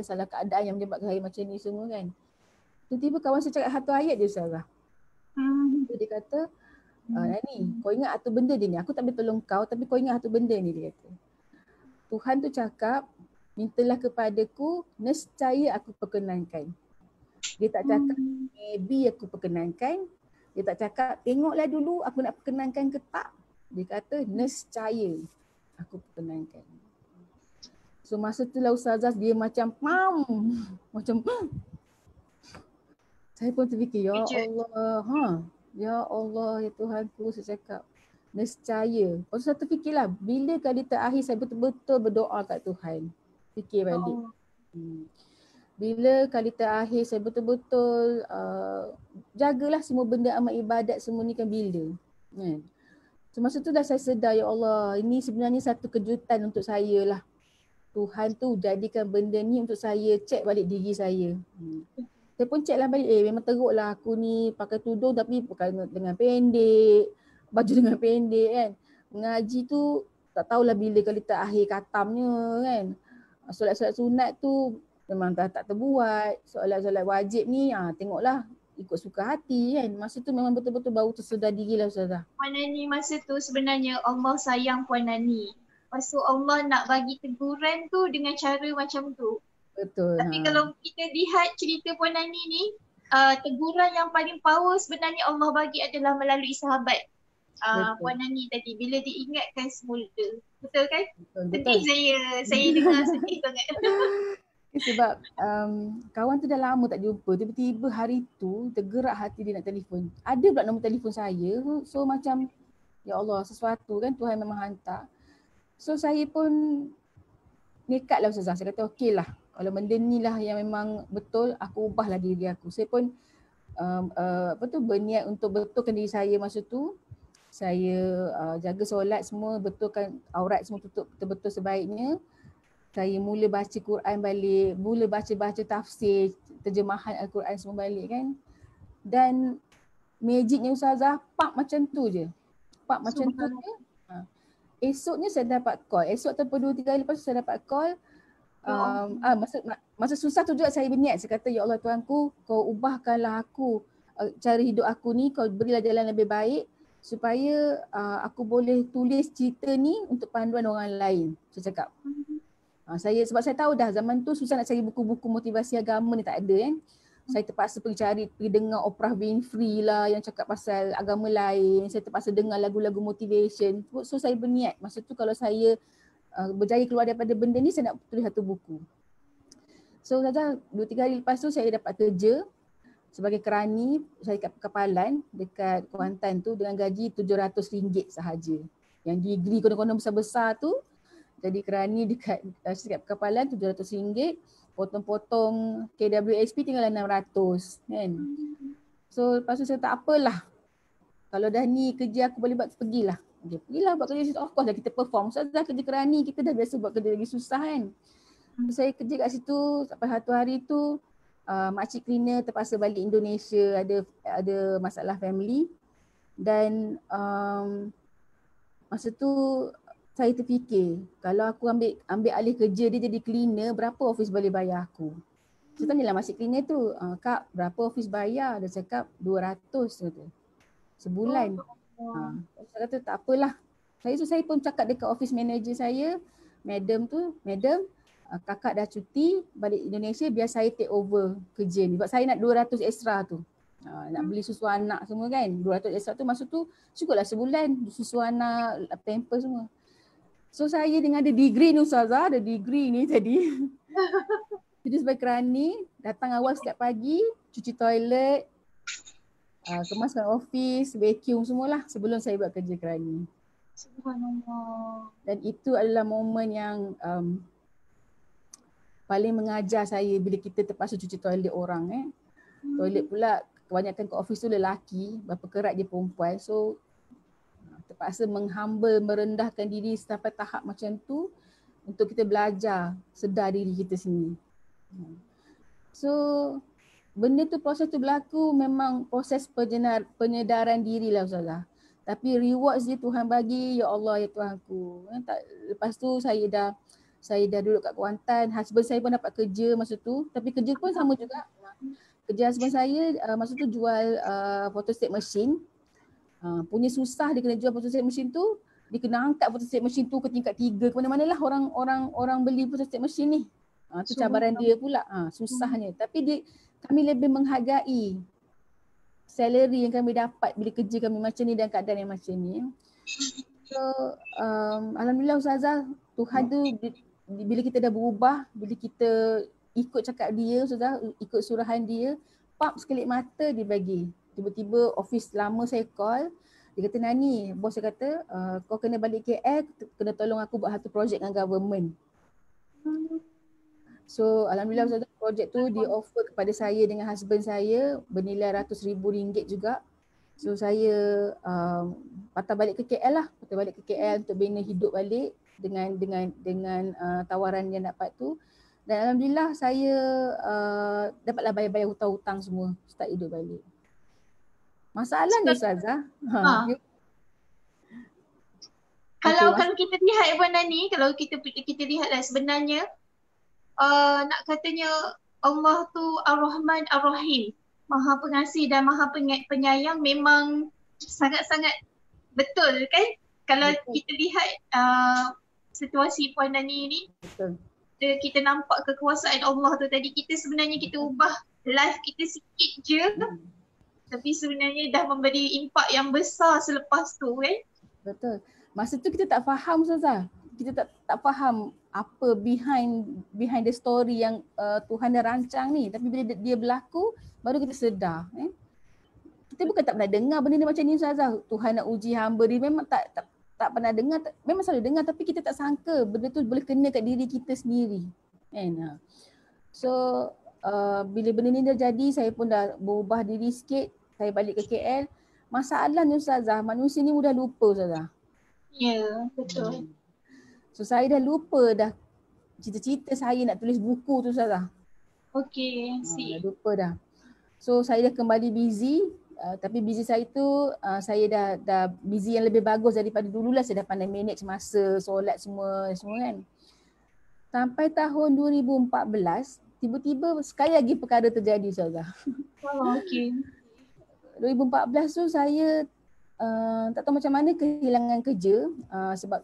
salah keadaan yang menyebabkan saya macam ni semua kan. Tiba-tiba kawan saya cakap satu ayat je Sarah. Dia kata, Nani, kau ingat satu benda dia ni. Aku tak boleh tolong kau tapi kau ingat satu benda ni, dia kata. Tuhan tu cakap, mintalah kepadaku, nescaya aku perkenankan. Dia tak cakap, maybe aku perkenankan. Dia tak cakap, tengoklah dulu aku nak perkenankan ke tak. Dia kata, nescaya aku perkenankan. So masa tu lah Ustazah dia macam, saya pun terfikir, ya Allah, ya Allah, ya Tuhanku, saya cakap, nescaya. Lepas tu saya terfikirlah, bila kali terakhir saya betul-betul berdoa kat Tuhan. Fikir balik. Bila kali terakhir saya betul-betul jagalah semua benda amal ibadat semua ni kan bila. Kan? So masa tu dah saya sedar, ya Allah, ini sebenarnya satu kejutan untuk saya lah. Tuhan tu jadikan benda ni untuk saya cek balik diri saya. Saya pun cek lah balik, memang teruk lah aku ni pakai tudung tapi pakai dengan pendek, baju dengan pendek kan. Mengaji tu tak tahulah bila kali terakhir khatamnya kan. Solat-solat sunat tu memang tak terbuat. Solat-solat wajib ni tengoklah ikut suka hati kan. Masa tu memang betul-betul baru tersedar diri lah Ustazah. Puan Nani masa tu sebenarnya Allah sayang Puan Nani. Lepas tu Allah nak bagi teguran tu dengan cara macam tu. Betul. Tapi kalau kita lihat cerita Puan Nani ni, teguran yang paling power sebenarnya Allah bagi adalah melalui sahabat. Puan Nani tadi bila diingatkan semula. Betul kan? Betul. Sedih saya dengar sedih sangat. sebab kawan tu dah lama tak jumpa. Tiba-tiba hari tu tergerak hati dia nak telefon. Ada pula nombor telefon saya. So macam ya Allah, sesuatu kan Tuhan memang hantar. So saya pun nekat lah Ustazah. Saya kata okey lah. Kalau benda ni lah yang memang betul, aku ubahlah diri aku. Saya pun berniat untuk betulkan diri saya masa tu. Saya jaga solat semua, betulkan aurat semua tutup betul-betul sebaiknya. Saya mula baca Quran balik, mula baca-baca tafsir, terjemahan Al-Quran semua balik kan. Dan magicnya Ustazah, pak macam tu je. Pak macam tu je. Esoknya saya dapat call. Esok ataupun 2-3 hari lepas saya dapat call. Masa susah tu juga saya berniat. Saya kata, ya Allah Tuhanku, kau ubahkanlah aku, cara hidup aku ni, kau berilah jalan lebih baik supaya aku boleh tulis cerita ni untuk panduan orang lain. Saya cakap. Sebab saya tahu dah zaman tu susah nak cari buku-buku motivasi agama ni, tak ada kan. Saya terpaksa pergi dengar Oprah Winfrey lah yang cakap pasal agama lain. Saya terpaksa dengar lagu-lagu motivation. So saya berniat masa tu kalau saya berjaya keluar daripada benda ni, saya nak tulis satu buku. So saja 2-3 hari lepas tu saya dapat kerja sebagai kerani. Saya kat Kapalan dekat Kuantan tu dengan gaji RM700 sahaja. Yang degree konon-konon besar-besar tu jadi kerani dekat Kapalan RM700, potong-potong KWSP tinggal RM600 kan. So lepas tu saya tak apalah. Kalau dah ni kerja aku boleh buat, pergilah. Okay, pergilah buat kerja situ. Of course lah kita perform. So dah kerja kerani, kita dah biasa buat kerja lagi susah kan. So, saya kerja kat situ sampai satu hari tu makcik cleaner terpaksa balik Indonesia, ada masalah family. Dan masa tu saya terfikir, kalau aku ambil alih kerja dia jadi cleaner, berapa office boleh bayar aku? Saya tanyalah makcik cleaner tu, Kak berapa office bayar? Dia cakap 200 kata, sebulan. Saya kata tak apalah. Saya pun cakap dekat office manager saya, madam, kakak dah cuti balik Indonesia, biar saya take over kerja ni. Sebab saya nak 200 extra tu. Nak beli susu anak semua kan. 200 extra tu masa tu cukuplah sebulan. Susu anak, pamper semua. So saya dengan ada degree ni Ustazah, ada degree ni tadi. Jadi sebagai kerani, datang awal setiap pagi, cuci toilet, kemaskan office, vacuum semualah sebelum saya buat kerja kerani. Subhanallah. Dan itu adalah momen yang paling mengajar saya bila kita terpaksa cuci toilet orang. Toilet pula kebanyakan ke office tu lelaki, berapa kerat dia perempuan. So terpaksa merendahkan diri sampai tahap macam tu untuk kita belajar sedar diri kita sendiri. So benda tu, proses tu berlaku memang proses penyedaran diri lah Ustazah. Tapi rewards dia Tuhan bagi, ya Allah ya Tuhanku. Lepas tu saya dah duduk kat Kuantan, husband saya pun dapat kerja masa tu. Tapi kerja pun sama juga. Kerja husband saya masa tu jual photostat machine. Punya susah dia kena jual photostat machine tu. Dia kena angkat photostat machine tu ke tingkat 3 ke mana-mana lah orang beli photostat machine ni. Tu cabaran dia pula, susahnya. Tapi kami lebih menghargai salary yang kami dapat bila kerja kami macam ni dan keadaan yang macam ni. So alhamdulillah Ustazah, Tuhan tu bila kita dah berubah, bila kita ikut cakap dia Ustazah, ikut surahan dia, pap sekelip mata dia bagi. Tiba-tiba office lama saya call, dia kata Nani, bos saya kata kau kena balik KL, kena tolong aku buat satu projek dengan government. So alhamdulillah Ustazah, projek tu dia offer kepada saya dengan husband saya bernilai RM100,000 juga. So saya patah balik ke KL lah, untuk bina hidup balik dengan tawaran yang dapat tu. Dan alhamdulillah saya dapatlah bayar hutang-hutang semua, start hidup balik. Masalah ni Ustazah. Kalau kita lihat Ibu Nani, kalau kita lihatlah sebenarnya nak katanya Allah tu Ar-Rahman Ar-Rahim, Maha Pengasih dan Maha Penyayang, memang sangat-sangat betul kan? Kalau kita lihat situasi Puan Nani ni, kita nampak kekuasaan Allah tu tadi. Kita sebenarnya kita ubah life kita sikit je, tapi sebenarnya dah memberi impak yang besar selepas tu kan? Betul. Masa tu kita tak faham Ustazah. Kita tak faham apa behind the story yang Tuhan dah rancang ni. Tapi bila dia berlaku baru kita sedar. Kita bukan tak pernah dengar benda ni macam ni Ustazah. Tuhan nak uji hamba dia, memang tak pernah dengar, memang selalu dengar tapi kita tak sangka benda tu boleh kena kat diri kita sendiri. Kan? So bila benda ni dah jadi, saya pun dah berubah diri sikit, saya balik ke KL. Masalahnya Ustazah, manusia ni mudah lupa Ustazah. Ya, betul. So saya dah lupa dah cita-cita saya nak tulis buku tu Ustazah. Okay, dah lupa dah. So saya dah kembali busy. Tapi busy saya tu saya dah busy yang lebih bagus daripada dulu lah. Saya dah pandai manage masa, solat semua kan. Sampai tahun 2014 tiba-tiba sekali lagi perkara terjadi Ustazah. Oh, okay. 2014 tu saya tak tahu macam mana kehilangan kerja sebab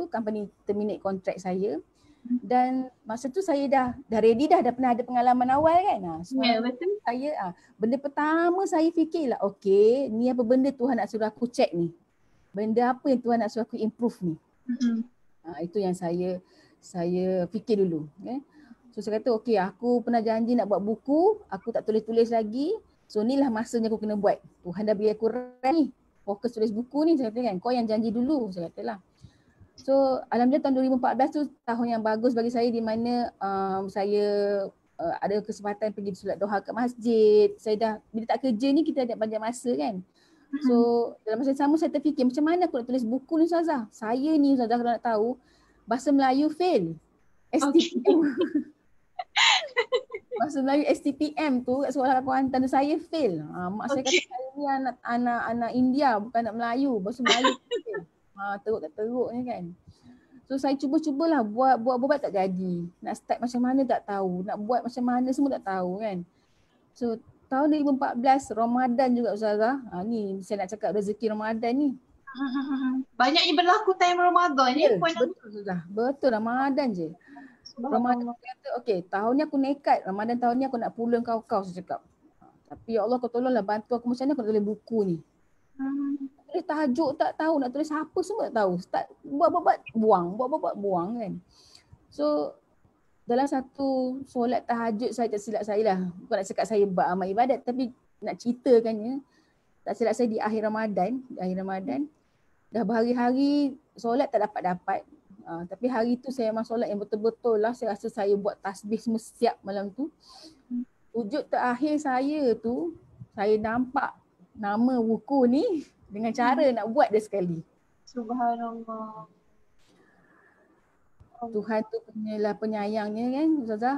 company terminate kontrak saya. Dan masa tu saya dah ready dah pernah ada pengalaman awal kan. Betul. Saya benda pertama saya fikirlah, okey, ni apa benda Tuhan nak suruh aku check ni. Benda apa yang Tuhan nak suruh aku improve ni. Itu yang saya fikir dulu, okay. So saya kata okey, aku pernah janji nak buat buku, aku tak tulis-tulis lagi. So inilah masanya aku kena buat. Tuhan dah bagi aku ni, fokus tulis buku ni, saya kata kan. Kau yang janji dulu, saya katalah. So alhamdulillah tahun 2014 tu tahun yang bagus bagi saya, di mana saya ada kesempatan pergi solat duha kat masjid. Saya dah, bila tak kerja ni kita ada banyak masa kan. So dalam masa yang sama saya terfikir macam mana aku nak tulis buku ni Ustazah. Saya ni Ustazah kalau nak tahu, bahasa Melayu fail. STPM. Bahasa Melayu STPM tu kat sekolah Kuantan tu saya fail. Mak saya kata saya ni anak India bukan anak Melayu. Bahasa Melayu fail. Teruk tak teruk ni kan. So saya cubalah buat tak jadi. Nak start macam mana tak tahu. Nak buat macam mana semua tak tahu kan. So tahun 2014 Ramadan juga Ustazah. Ni saya nak cakap rezeki Ramadan ni. Banyaknya berlaku time Ramadan ni. Betul Ustazah. Betul Ramadan je. Ramadan kata okey, tahun ni aku nekat. Ramadan tahun ni aku nak pulang kau saya cakap. Tapi ya Allah kau tolonglah bantu aku, macam mana aku nak tulis buku ni. Tulis tajuk tak tahu, nak tulis apa semua tak tahu. Start buat buang kan. So dalam satu solat tahajud saya, tak silap saya lah, bukan nak cakap saya buat amal ibadat, tapi nak ceritakannya, tak silap saya di akhir Ramadan dah berhari-hari solat tak dapat. Tapi hari tu saya memang solat yang betul-betul lah. Saya rasa saya buat tasbih semua siap malam tu. Wujud terakhir saya tu, saya nampak nama buku ni dengan cara nak buat dia sekali. Subhanallah. Tuhan tu punyalah penyayangnya kan Ustazah.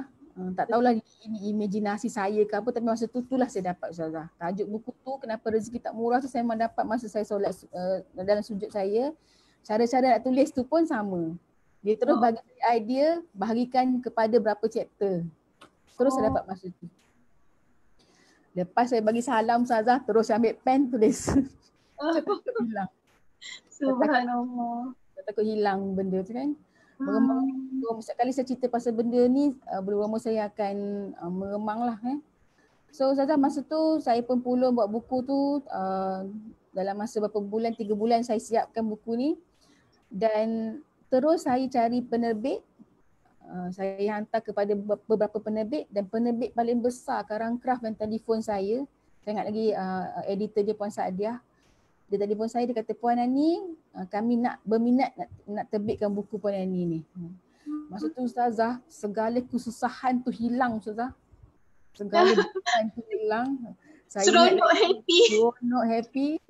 Tak tahulah ini imajinasi saya ke apa, tapi masa tu itulah saya dapat Ustazah. Tajuk buku tu Kenapa Rezeki Tak Murah tu saya memang dapat masa saya solat dalam sujud saya. Cara-cara nak tulis tu pun sama. Dia terus bagi idea, bahagikan kepada berapa chapter. Terus saya dapat masa tu. Lepas saya bagi salam Ustazah, terus saya ambil pen tulis. Saya takut hilang. Subhanallah. Saya takut hilang benda tu kan. Meremang. Setiap kali saya cerita pasal benda ni, berapa saya akan meremang lah. So Ustazah, masa tu saya pun pulung buat buku tu. Dalam masa berapa bulan, 3 bulan saya siapkan buku ni. Dan terus saya cari penerbit. Saya hantar kepada beberapa penerbit, dan penerbit paling besar Karang Craft dan telefon saya ingat lagi editor dia Puan Saadiah. Dia telefon saya, dia kata, Puan Ani, kami nak berminat nak terbitkan buku Puan Ani ni. Masa tu Ustazah, segala kesusahan tu hilang Ustazah. Segala kesusahan tu hilang. Seronok happy.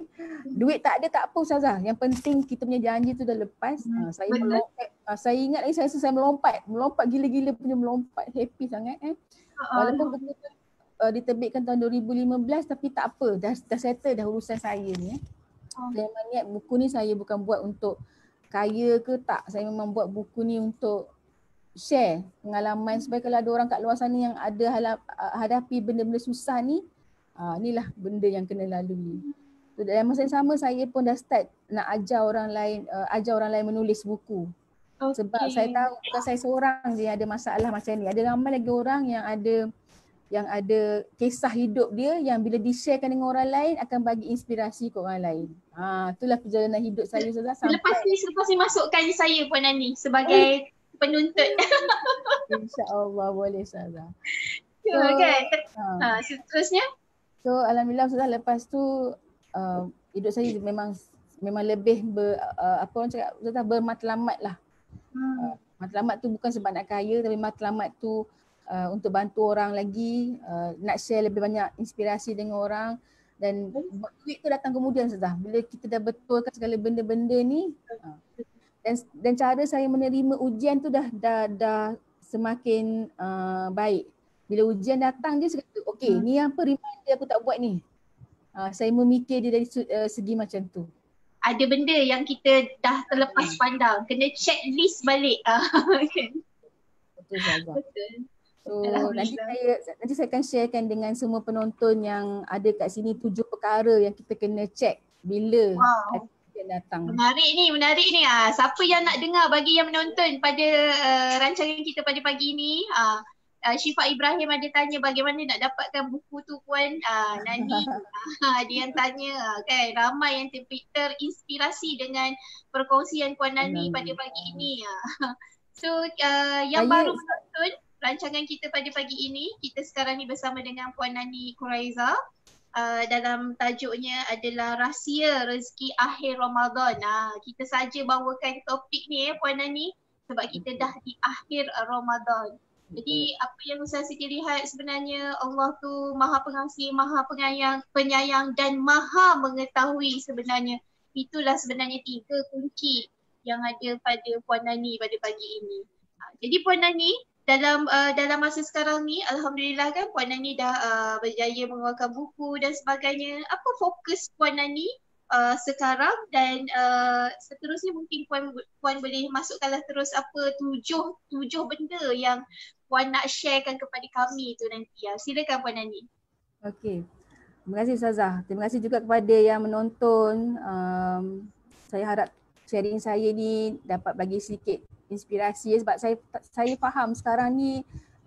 Duit tak ada tak apa Ustazah. Yang penting kita punya janji tu dah lepas. Saya melompat. Saya ingat lagi saya melompat gila-gila punya melompat. Happy sangat Walaupun buku tu diterbitkan tahun 2015, tapi tak apa. Dah settle dah urusan saya ni. Saya memang niat buku ni saya bukan buat untuk kaya ke tak. Saya memang buat buku ni untuk share pengalaman supaya kalau ada orang kat luar sana yang ada hadapi benda-benda susah ni, inilah benda yang kena lalui. So, dalam masa yang sama saya pun dah start nak ajar orang lain menulis buku. Sebab saya tahu bukan saya seorang je yang ada masalah macam ni. Ada ramai lagi orang yang ada kisah hidup dia yang bila di-sharekan dengan orang lain akan bagi inspirasi ke orang lain. Itulah perjalanan hidup saya Ustazah. Lepas ni masukkan saya Puan Ani sebagai penuntut. InsyaAllah boleh Ustazah. So, Kan? Seterusnya? So alhamdulillah Ustazah, lepas tu hidup saya memang lebih apa orang cakap Ustazah, bermatlamat lah. Matlamat tu bukan sebab nak kaya, tapi matlamat tu untuk bantu orang lagi, nak share lebih banyak inspirasi dengan orang. Dan duit tu datang kemudian Ustazah, bila kita dah betulkan segala benda-benda ni. Dan cara saya menerima ujian tu dah semakin baik. Bila ujian datang dia kata, okey, ni apa reminder aku tak buat ni. Saya memikir dia dari segi macam tu. Ada benda yang kita dah terlepas pandang, kena check list balik. Betul Ustazah. Betul. So nanti saya akan sharekan dengan semua penonton yang ada kat sini 7 perkara yang kita kena check bila ujian datang. Menarik ni. Siapa yang nak dengar, bagi yang menonton pada rancangan kita pada pagi ni, Syifa Ibrahim ada tanya bagaimana nak dapatkan buku tu Puan. Nani dia yang tanya kan, ramai yang terinspirasi dengan perkongsian Puan Nani pada pagi ini. So yang baru menonton rancangan kita pada pagi ini, kita sekarang ni bersama dengan Puan Nani Quraiza. Dalam tajuknya adalah Rahsia Rezeki Akhir Ramadan. Kita saja bawakan topik ni Puan Nani sebab kita dah di akhir Ramadan. Jadi apa yang Ustaz Siti lihat, sebenarnya Allah tu Maha Pengasih, Maha Penyayang dan Maha Mengetahui sebenarnya. Itulah sebenarnya 3 kunci yang ada pada Puan Nani pada pagi ini. Jadi Puan Nani, dalam masa sekarang ni, alhamdulillah kan Puan Nani dah berjaya mengeluarkan buku dan sebagainya. Apa fokus Puan Nani sekarang dan seterusnya mungkin Puan boleh masukkanlah terus apa 7 benda yang Puan nak sharekan kepada kami tu nanti. Silakan Puan Nani. Okey. Terima kasih Ustazah. Terima kasih juga kepada yang menonton. Saya harap sharing saya ni dapat bagi sedikit inspirasi sebab saya faham sekarang ni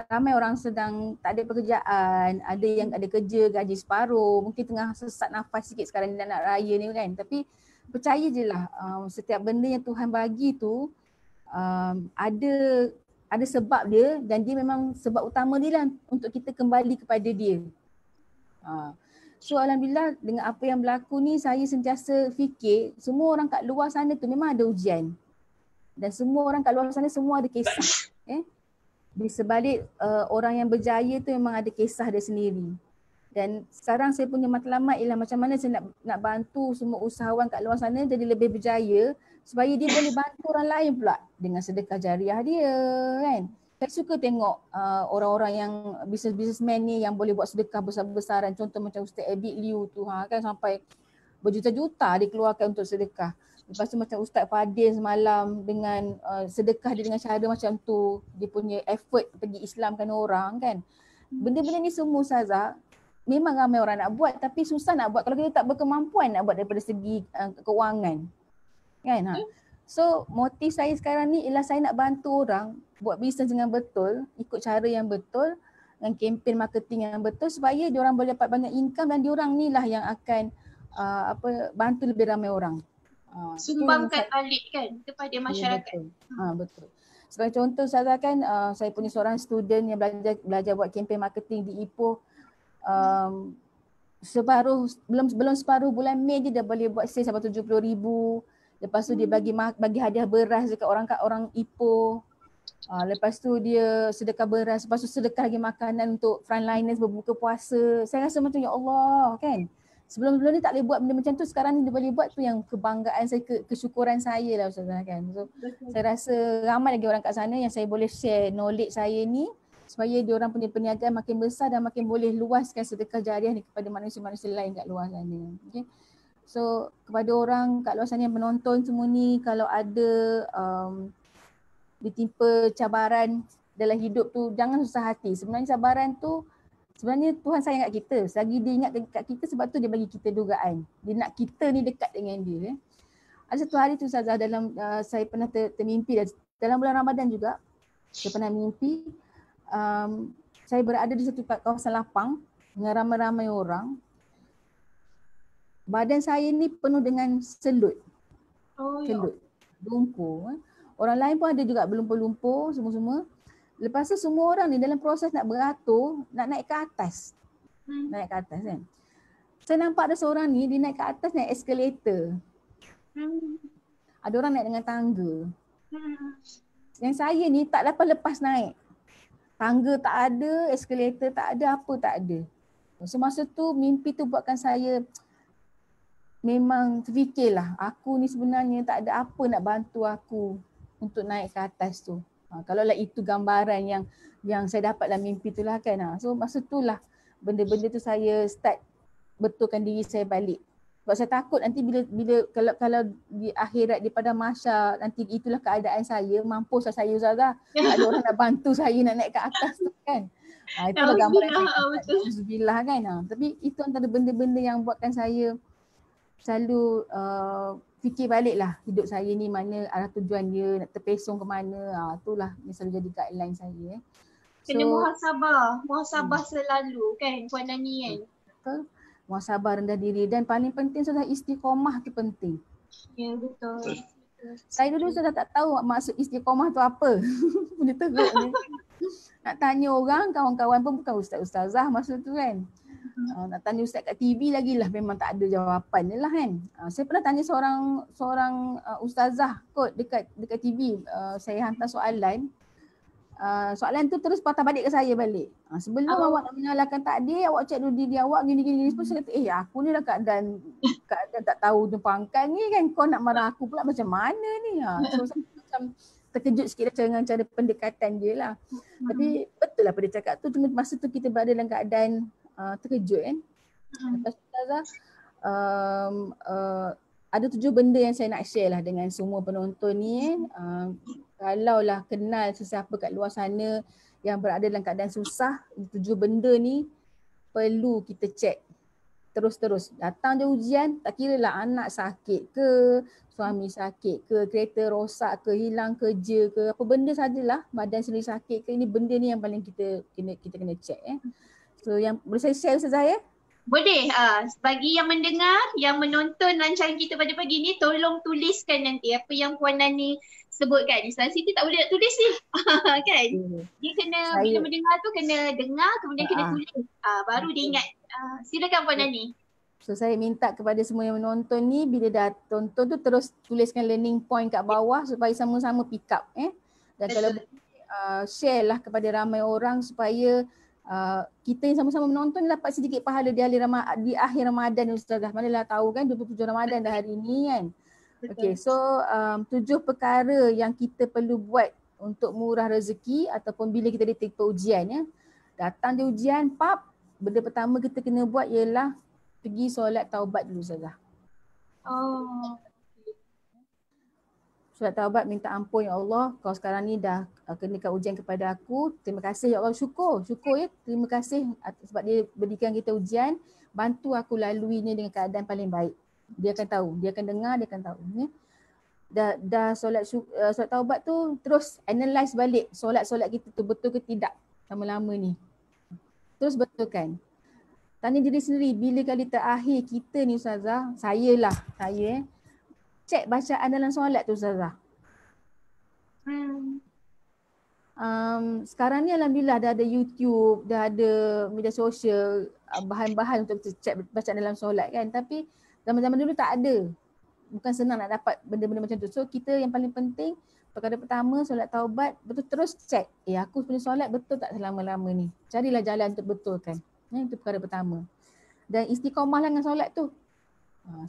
ramai orang sedang tak ada pekerjaan, ada yang ada kerja gaji separuh, mungkin tengah sesak nafas sikit sekarang ni nak raya ni kan. Tapi percaya je lah, setiap benda yang Tuhan bagi tu ada sebab dia dan dia memang sebab utama dia lah untuk kita kembali kepada dia. So alhamdulillah dengan apa yang berlaku ni, saya sentiasa fikir semua orang kat luar sana tu memang ada ujian. Dan semua orang kat luar sana semua ada kisah. Di sebalik orang yang berjaya tu memang ada kisah dia sendiri. Dan sekarang saya punya matlamat ialah macam mana saya nak bantu semua usahawan kat luar sana jadi lebih berjaya supaya dia boleh bantu orang lain pula dengan sedekah jariah dia kan. Saya suka tengok orang-orang yang businessman ni yang boleh buat sedekah besar-besaran, contoh macam Ustaz Abid Liu tu kan, sampai berjuta-juta dikeluarkan untuk sedekah. Lepas tu macam Ustaz Fadil semalam dengan sedekah dia dengan cara macam tu, dia punya effort pergi Islamkan orang kan. Benda-benda ni semua Ustazah memang ramai orang nak buat tapi susah nak buat kalau kita tak berkemampuan nak buat daripada segi keuangan kan. So motif saya sekarang ni ialah saya nak bantu orang buat bisnes dengan betul, ikut cara yang betul, dengan kempen marketing yang betul supaya diorang boleh dapat banyak income dan diorang ni lah yang akan bantu lebih ramai orang. Sumbangkan balik kan kepada masyarakat. Ya, betul. Sebagai contoh Ustazah kan, saya punya seorang student yang belajar buat kempen marketing di Ipoh. Belum separuh bulan Mei dia dah boleh buat sale sampai 70,000. Lepas tu dia bagi hadiah beras dekat orang Ipoh. Lepas tu dia sedekah beras, lepas tu sedekah lagi makanan untuk frontliners berbuka puasa. Saya rasa macam ya Allah kan. Sebelum-sebelum ni tak boleh buat benda macam tu, sekarang ni dia boleh buat, tu yang kebanggaan saya, kesyukuran saya lah Ustazah kan. So saya rasa ramai lagi orang kat sana yang saya boleh share knowledge saya ni supaya diorang punya perniagaan makin besar dan makin boleh luaskan sedekah jariah ni kepada manusia-manusia lain kat luar sana. Okay. So kepada orang kat luar sana yang menonton semua ni, kalau ada ditimpa cabaran dalam hidup tu, jangan susah hati. Sebenarnya cabaran tu, sebenarnya Tuhan sayang kat kita. Selagi dia ingat kat kita, sebab tu dia bagi kita dugaan. Dia nak kita ni dekat dengan dia. Ada satu hari tu Ustazah, dalam saya pernah termimpi dalam bulan Ramadan juga. Saya pernah mimpi saya berada di satu kawasan lapang dengan ramai-ramai orang. Badan saya ni penuh dengan selut. Selut, lumpur. Orang lain pun ada juga berlumpur-lumpur semua-semua. Lepas tu semua orang ni dalam proses nak beratur, nak naik ke atas. Naik ke atas kan. Saya nampak ada seorang ni, dia naik ke atas naik eskalator. Ada orang naik dengan tangga. Yang saya ni tak dapat lepas naik. Tangga tak ada, eskalator tak ada, apa tak ada. So masa tu mimpi tu buatkan saya memang terfikirlah, aku ni sebenarnya tak ada apa nak bantu aku untuk naik ke atas tu. Kalaulah itu gambaran yang saya dapat dalam mimpi tu lah kan. So masa tu lah benda-benda tu saya start betulkan diri saya balik. Sebab saya takut nanti bila kalau di akhirat di pada mahsyar nanti itulah keadaan saya, mampuslah saya Ustazah. Ada orang nak bantu saya nak naik ke atas tu kan. Itulah gambaran saya dapat. Alhamdulillah kan. Tapi itu antara benda-benda yang buatkan saya selalu fikir balik lah hidup saya ni mana arah tujuan dia, nak terpesong ke mana. Itulah yang selalu jadi guideline saya. Kena muhasabah selalu kan Puan Nani kan. Betul. Muhasabah, rendah diri dan paling penting sudah istiqomah tu penting. Ya betul. Saya dulu sudah tak tahu maksud istiqomah tu apa. Dia teruk ni. Nak tanya orang, kawan-kawan pun bukan ustaz-ustazah masa tu kan. Nak tanya ustaz kat TV lagi lah memang tak ada jawapan je lah kan. Saya pernah tanya seorang ustazah kot dekat TV. Saya hantar soalan. Soalan tu terus patah balik ke saya balik. Sebelum awak nak menyalahkan takdir, awak cek dulu diri awak gini-gini. Terus saya kata, aku ni dah keadaan tak tahu pangkat ni kan. Kau nak marah aku pula macam mana ni. So saya macam terkejut sikit dengan cara pendekatan dia lah. Tapi betul lah apa dia cakap tu. Cuma masa tu kita berada dalam keadaan terkejut kan. Lepas tu Ustazah, ada 7 benda yang saya nak share lah dengan semua penonton ni. Kalaulah kenal sesiapa kat luar sana yang berada dalam keadaan susah, 7 benda ni perlu kita cek terus-terus. Datang je ujian, tak kira lah anak sakit ke, suami sakit ke, kereta rosak ke, hilang kerja ke, apa benda sajalah, badan sendiri sakit ke, ini benda ni yang paling kita kena cek. So yang boleh saya share Ustazah ya? Boleh. Bagi yang mendengar, yang menonton rancangan kita pada pagi ni, tolong tuliskan nanti apa yang Puan Nani sebutkan. Ustaz Siti tak boleh nak tulis ni. Kan? Dia kena, bila mendengar tu kena dengar, kemudian kena tulis. Baru dia ingat. Silakan Puan Nani. So saya minta kepada semua yang menonton ni, bila dah tonton tu terus tuliskan learning point kat bawah supaya sama-sama pick up. Dan kalau share lah kepada ramai orang supaya kita yang sama-sama menonton dapat sedikit pahala di akhir Ramadan Ustazah. Manalah tahu kan 27 Ramadan dah hari ni kan. Okay, so 7 perkara yang kita perlu buat untuk murah rezeki ataupun bila kita ditimpa ujian ya. Datang di ujian, benda pertama kita kena buat ialah pergi solat taubat dulu Ustazah. Solat taubat, minta ampun ya Allah, kau sekarang ni dah kenakan ujian kepada aku. Terima kasih ya Allah, syukur ya. Terima kasih sebab dia berikan kita ujian. Bantu aku laluinya dengan keadaan paling baik. Dia akan tahu, dia akan dengar, dia akan tahu. Ya. Dah solat taubat tu terus analyse balik solat kita tu betul ke tidak lama-lama ni. Terus betulkan. Tanya diri sendiri, bila kali terakhir kita ni Ustazah, saya cek bacaan dalam solat tu Ustazah. Sekarang ni alhamdulillah dah ada YouTube, dah ada media sosial, bahan-bahan untuk cek bacaan dalam solat kan. Tapi zaman-zaman dulu tak ada. Bukan senang nak dapat benda-benda macam tu. So kita yang paling penting, perkara pertama solat taubat, betul terus cek. Aku punya solat betul tak selama-lama ni. Carilah jalan untuk betulkan. Itu perkara pertama. Dan istiqomah lah dengan solat tu.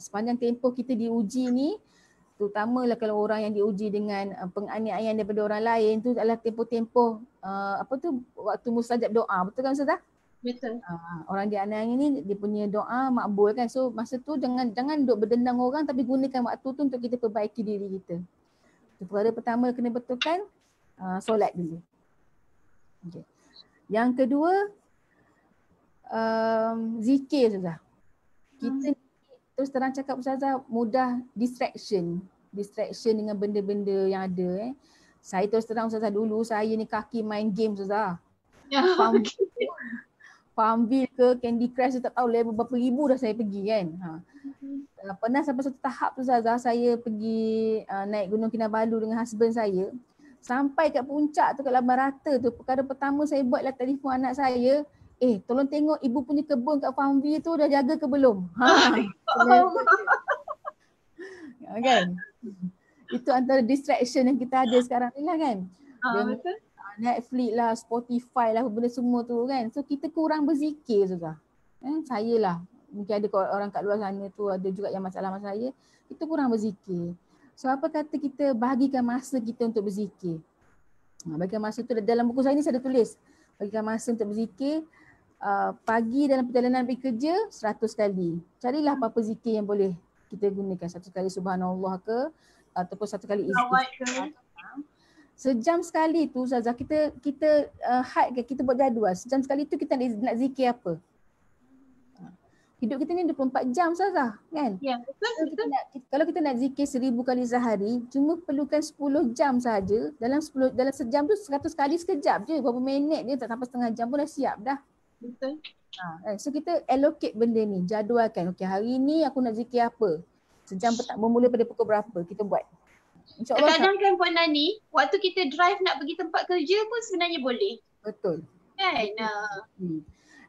Sepanjang tempoh kita diuji ni, terutamalah kalau orang yang diuji dengan penganiayaan daripada orang lain tu adalah tempoh-tempoh waktu mustajab doa. Betul kan Ustazah? Betul. Orang dianiaya ni dia punya doa makbul kan. So masa tu jangan duk berdendang orang tapi gunakan waktu tu untuk kita perbaiki diri kita. So, perkara pertama kena betulkan solat dulu. Okay. Yang kedua zikir Ustazah. Kita terus terang cakap Ustazah mudah distraction dengan benda-benda yang ada. Saya terus terang Ustazah dulu saya ni kaki main game Ustazah. Farmville ke Candy Crush tak tahu level berapa ribu dah saya pergi kan. Pernah sampai satu tahap tu Ustazah, saya pergi naik Gunung Kinabalu dengan husband saya. Sampai kat puncak tu, kat Laban Rata tu, perkara pertama saya buat lah telefon anak saya, tolong tengok ibu punya kebun kat Farmville tu dah jaga ke belum? Kan? Itu antara distraction yang kita ada sekarang ni lah kan. Betul. Netflix lah, Spotify lah, benda semua tu kan. So kita kurang berzikir Ustazah. Saya lah, mungkin ada orang kat luar sana tu ada juga yang masalah saya. Kita kurang berzikir. So apa kata kita bahagikan masa kita untuk berzikir. Bahagikan masa tu dalam buku saya ni saya ada tulis. Bahagikan masa untuk berzikir. Pagi dalam perjalanan pergi kerja 100 kali. Carilah apa-apa zikir yang boleh kita gunakan. 1 kali subhanallah ke ataupun 1 kali istighfar. Sejam sekali tu Ustazah kita kita buat jadual. Sejam sekali tu kita nak zikir apa? Hidup kita ni 24 jam Ustazah kan? Ya, betul. Kalau kita nak zikir 1000 kali sehari, cuma perlukan 10 jam saja. Dalam sejam tu 100 kali sekejap je. Berapa minit dia, tak sampai setengah jam pun dah siap dah. Betul. So kita allocate benda ni, jadualkan. Okey, hari ni aku nak zikir apa? Sejam bermula pada pukul berapa kita buat. InsyaAllah. Kadang kan Puan Nani, waktu kita drive nak pergi tempat kerja pun sebenarnya boleh. Betul. Kan?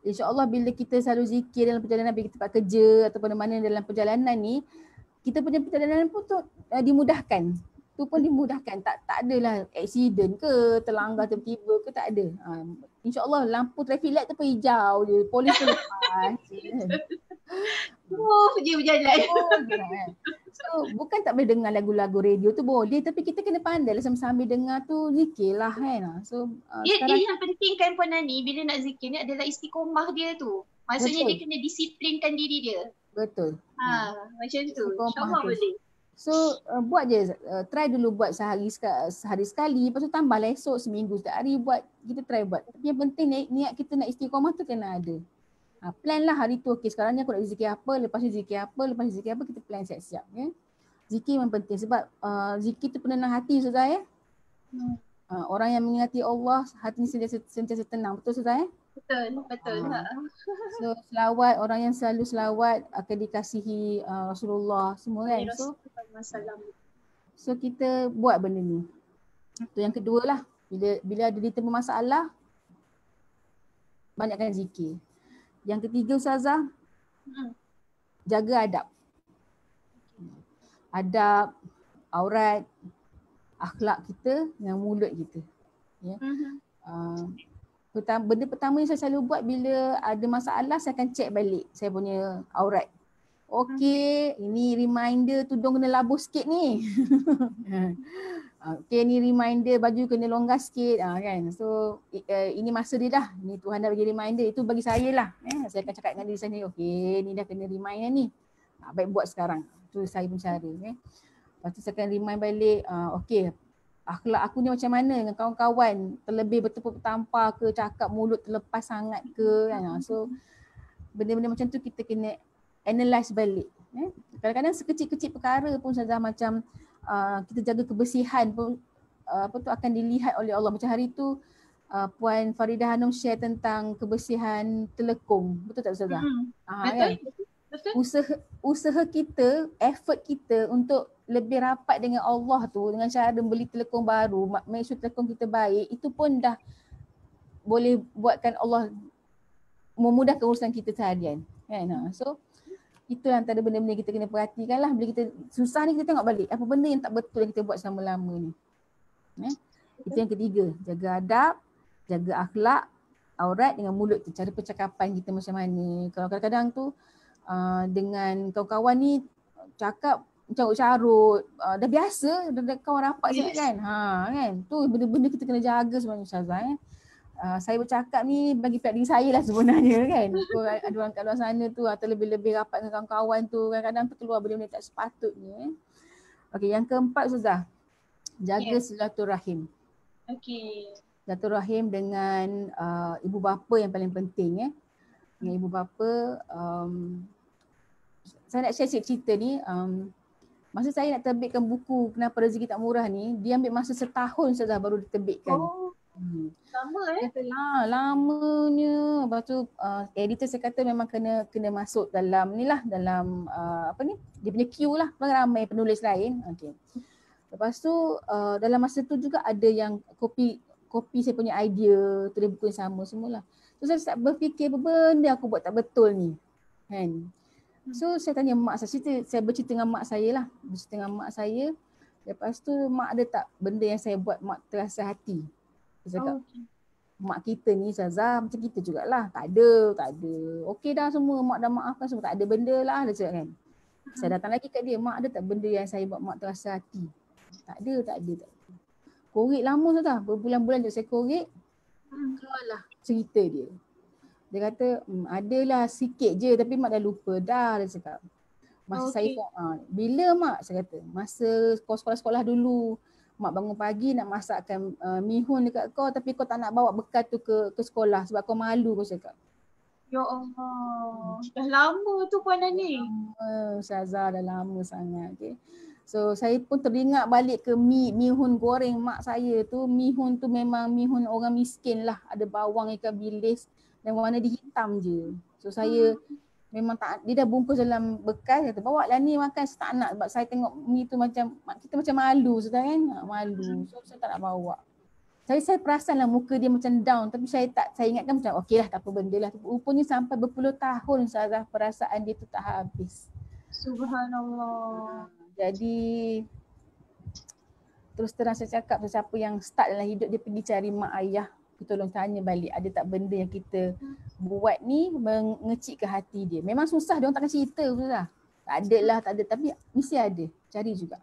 InsyaAllah bila kita selalu zikir dalam perjalanan pergi tempat kerja ataupun mana dalam perjalanan ni, kita punya perjalanan pun tu dimudahkan. Tu pun dimudahkan. Tak adalah aksiden ke, terlanggar tiba-tiba ke, tak ada. InsyaAllah lampu traffic light tu pun hijau je. Polis tu lepas. Dia berjalan. So bukan tak boleh dengar lagu-lagu radio tu boleh, tapi kita kena pandai lah sambil dengar tu zikir lah kan. So dia yang penting kan Puan Nani bila nak zikir ni adalah istiqomah dia tu. Maksudnya dia kena disiplinkan diri dia. Betul. Macam tu. InsyaAllah boleh. So buat je, try dulu buat sehari sekali, lepas tu tambahlah esok, seminggu setiap hari buat, kita try buat. Tapi yang penting niat kita nak istiqomah tu kena ada. Plan lah hari tu, okey sekarang ni aku nak zikir apa, lepas ni zikir apa, kita plan siap-siap ya. Zikir memang penting sebab zikir tu penenang hati Ustazah ya. Orang yang mengingati Allah, hati ni sentiasa tenang, betul Ustazah ya? Betul. So selawat, orang yang selalu selawat akan dikasihi Rasulullah semua kan. So kita buat benda ni. Tu yang kedua lah, bila ada ditemu masalah, banyakkan zikir. Yang ketiga Ustazah, jaga adab. Adab, aurat, akhlak kita dengan mulut kita. Ya. Benda pertama yang saya selalu buat bila ada masalah, saya akan check balik saya punya aurat. Okey, ini reminder tudung kena labuh sikit ni. Okey, ni reminder baju kena longgar sikit kan. So ini masa dia dah. Ni Tuhan dah bagi reminder. Itu bagi saya lah. Saya akan cakap dengan diri saya, okey ni dah kena reminder ni. Baik buat sekarang. Tu saya pun cara. Lepas tu saya akan remind balik, okey akhlak aku ni macam mana dengan kawan-kawan. Terlebih bertepuk tampar ke, cakap mulut terlepas sangat ke kan. So benda-benda macam tu kita kena analyse balik. Kadang-kadang sekecil-kecil perkara pun Ustazah macam kita jaga kebersihan pun akan dilihat oleh Allah. Macam hari tu Puan Faridah Hanum share tentang kebersihan telekung. Betul tak Ustazah? Betul. Usaha kita, effort kita untuk lebih rapat dengan Allah tu dengan cara beli telekung baru, make sure telekung kita baik, itu pun dah boleh buatkan Allah memudahkan urusan kita seharian. Kan? So itu antara benda-benda kita kena perhatikan lah. Bila kita susah ni kita tengok balik apa benda yang tak betul yang kita buat selama-lama ni. Itu yang ketiga, jaga adab, jaga akhlak, aurat dengan mulut tu. Cara percakapan kita macam mana. Kalau kadang-kadang tu dengan kawan-kawan ni cakap carut-carut, dah biasa, dah kawan rapat sangat kan. Kan. Tu benda-benda kita kena jaga sebenarnya Ustazah. Saya bercakap ni bagi pihak diri saya lah sebenarnya kan. Ada orang kat luar sana tu atau lebih-lebih rapat dengan kawan-kawan tu, kadang-kadang tu keluar benda-benda tak sepatutnya. Okey, yang keempat Ustazah, jaga silaturahim. Silaturahim dengan ibu bapa yang paling penting Dengan ibu bapa, saya nak share cerita ni. Masa saya nak terbitkan buku Kenapa Rezeki Tak Murah ni, dia ambil masa setahun Ustazah baru diterbitkan. Lama Dia kata lamanya. Lepas tu editor saya kata memang kena masuk dalam ni lah, dalam apa ni, dia punya queue lah, ramai penulis lain. Okay. Lepas tu dalam masa tu juga ada yang copy saya punya idea, tulis buku yang sama semualah. So saya start berfikir apa benda aku buat tak betul ni. Kan? So saya tanya mak saya bercerita dengan mak saya lah. Bercerita dengan mak saya. Lepas tu mak ada tak benda yang saya buat mak terasa hati? Saya cakap, mak kita ni Ustazah macam kita jugalah. Tak ada. Okey dah semua, mak dah maafkan semua. Tak ada benda lah dia cakap kan. Saya datang lagi kat dia, mak ada tak benda yang saya buat mak terasa hati? Tak ada. Korek lama Ustazah, berbulan-bulan je saya korek. Keluarlah cerita dia. Dia kata, adalah sikit je tapi mak dah lupa dah, dia cakap. Masa saya bila mak, saya kata, masa sekolah-sekolah dulu, mak bangun pagi nak masakkan mihun dekat kau tapi kau tak nak bawa bekal tu ke sekolah sebab kau malu, kau cakap. Ya Allah, dah lama tu Puan Ani. Ustazah dah lama sangat. Okay. So saya pun teringat balik ke mihun goreng mak saya tu. Mihun tu memang mihun orang miskin lah. Ada bawang, ikan bilis dan warna dia hitam je. So saya memang tak, dia dah bungkus dalam bekas, kata bawa lah ni makan, saya tak nak sebab saya tengok mi tu macam, kita macam malu sudah kan, malu. So saya tak nak bawa. Saya perasan lah muka dia macam down tapi saya ingatkan macam okey lah, tak apa benda lah. Rupanya sampai berpuluh tahun Sarah perasaan dia tu tak habis. Subhanallah. Jadi terus terang saya cakap, sesiapa yang start dalam hidup dia pergi cari mak ayah, kita tolong tanya balik ada tak benda yang kita buat ni mengecikkan hati dia. Memang susah, dia orang takkan cerita susah. Tak ada lah, tak ada, tapi mesti ada. Cari juga.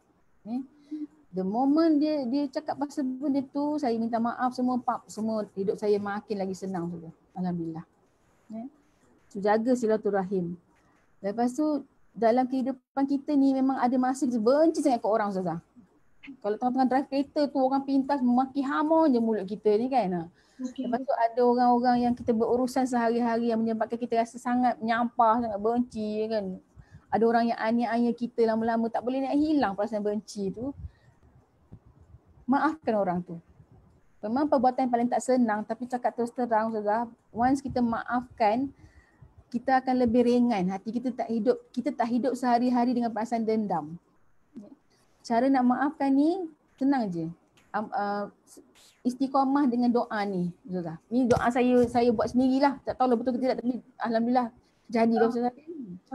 The moment dia cakap pasal benda tu, saya minta maaf semua hidup saya makin lagi senang sudah. Alhamdulillah. So jaga silaturahim. Lepas tu dalam kehidupan kita ni memang ada masa kita benci sangat ke orang Ustazah. Kalau tengah-tengah drive kereta tu orang pintas memaki hamon je mulut kita ni kan. Lepas tu ada orang-orang yang kita berurusan sehari-hari yang menyebabkan kita rasa sangat menyampah, sangat benci kan. Ada orang yang aniaya kita lama-lama tak boleh nak hilang perasaan benci tu. Maafkan orang tu. Memang perbuatan yang paling tak senang tapi cakap terus terang Ustazah, once kita maafkan, kita akan lebih ringan. Hati kita tak hidup sehari-hari dengan perasaan dendam. Cara nak maafkan ni senang je. Istiqamah dengan doa ni Ustazah. Ni doa saya buat sendirilah. Tak tahu lah betul ke tidak tapi alhamdulillah jadilah Ustazah.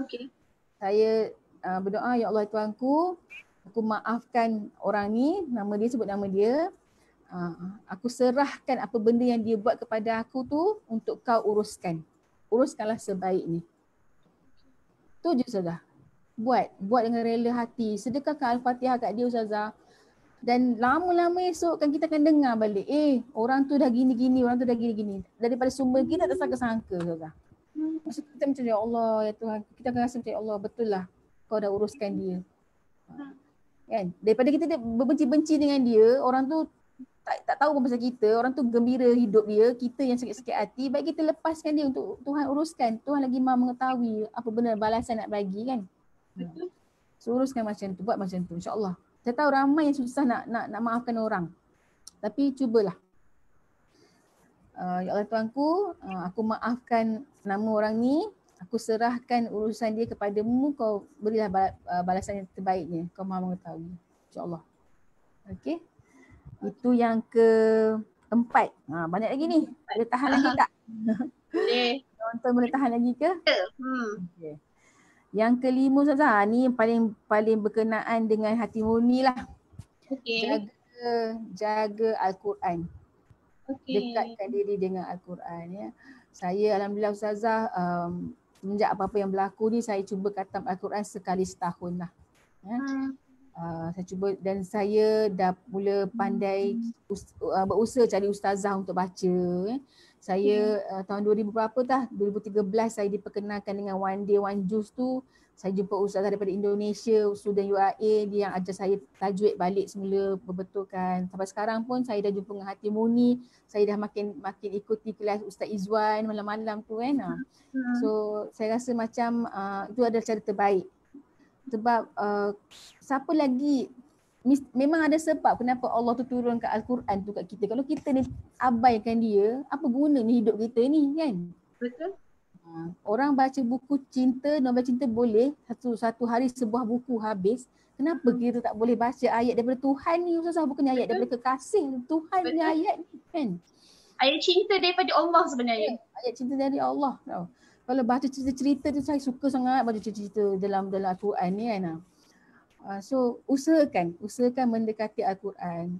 Okey. Saya berdoa, ya Allah Tuanku, aku maafkan orang ni, sebut nama dia. Aku serahkan apa benda yang dia buat kepada aku tu untuk kau uruskan. Uruskanlah sebaiknya. Tu je Ustazah. Buat dengan rela hati. Sedekahkan Al-Fatihah kat dia Ustazah. Dan lama-lama esok kan kita akan dengar balik, orang tu dah gini-gini, orang tu dah gini-gini. Daripada sumber kita tak tersangka-sangka Ustazah. Maksud kita macam, ya Allah, ya Tuhan. Kita akan rasa macam, ya Allah, betul lah kau dah uruskan dia. Kan? Daripada kita berbenci-benci dengan dia, orang tu tak tahu apa pasal kita, orang tu gembira hidup dia, kita yang sakit-sakit hati, baik kita lepaskan dia untuk Tuhan uruskan. Tuhan lagi maha mengetahui apa benar balasan nak bagi kan. So uruskan macam tu, buat macam tu, insya-Allah. Saya tahu ramai yang susah nak maafkan orang. Tapi cubalah. Ya Allah Tuanku, aku maafkan nama orang ni, aku serahkan urusan dia kepadamu, kau berilah balasan yang terbaiknya. Kau maha mengetahui. InsyaAllah. Okey. Itu yang keempat. Banyak lagi ni. Boleh tahan lagi tak? Boleh. Tonton boleh tahan lagi ke? Okay. Yang kelima Ustazah, ni paling berkenaan dengan hati murni lah. Okay. Jaga Al-Quran. Dekatkan diri dengan Al-Quran ya. Saya alhamdulillah Ustazah, semenjak apa-apa yang berlaku ni saya cuba khatam Al-Quran sekali setahun lah. Ya. Saya cuba dan saya dah mula pandai berusaha cari ustazah untuk baca. Saya tahun 2000 berapa dah, 2013 saya diperkenalkan dengan One Day One Juice tu. Saya jumpa ustazah daripada Indonesia, student URA, dia yang ajar saya tajwid balik semula, perbetulkan. Sampai sekarang pun saya dah jumpa dengan hati murni. Saya dah makin ikuti kelas Ustaz Izwan malam-malam tu kan. So saya rasa macam itu adalah cara terbaik. Sebab siapa lagi memang ada sebab kenapa Allah tu turunkan Al-Quran tu kat kita. Kalau kita ni abaikan dia, apa guna ni hidup kita ni kan? Betul. Orang baca buku cinta, novel cinta boleh, satu hari sebuah buku habis. Kenapa kita tak boleh baca ayat daripada Tuhan ni Ustazah? Bukannya ayat daripada kekasih Tuhan punya ayat ni kan? Ayat cinta daripada Allah sebenarnya. Ayat cinta dari Allah tau. Kalau baca cerita-cerita tu saya suka sangat baca cerita-cerita dalam Al-Quran ni kan. So usahakan mendekati Al-Quran.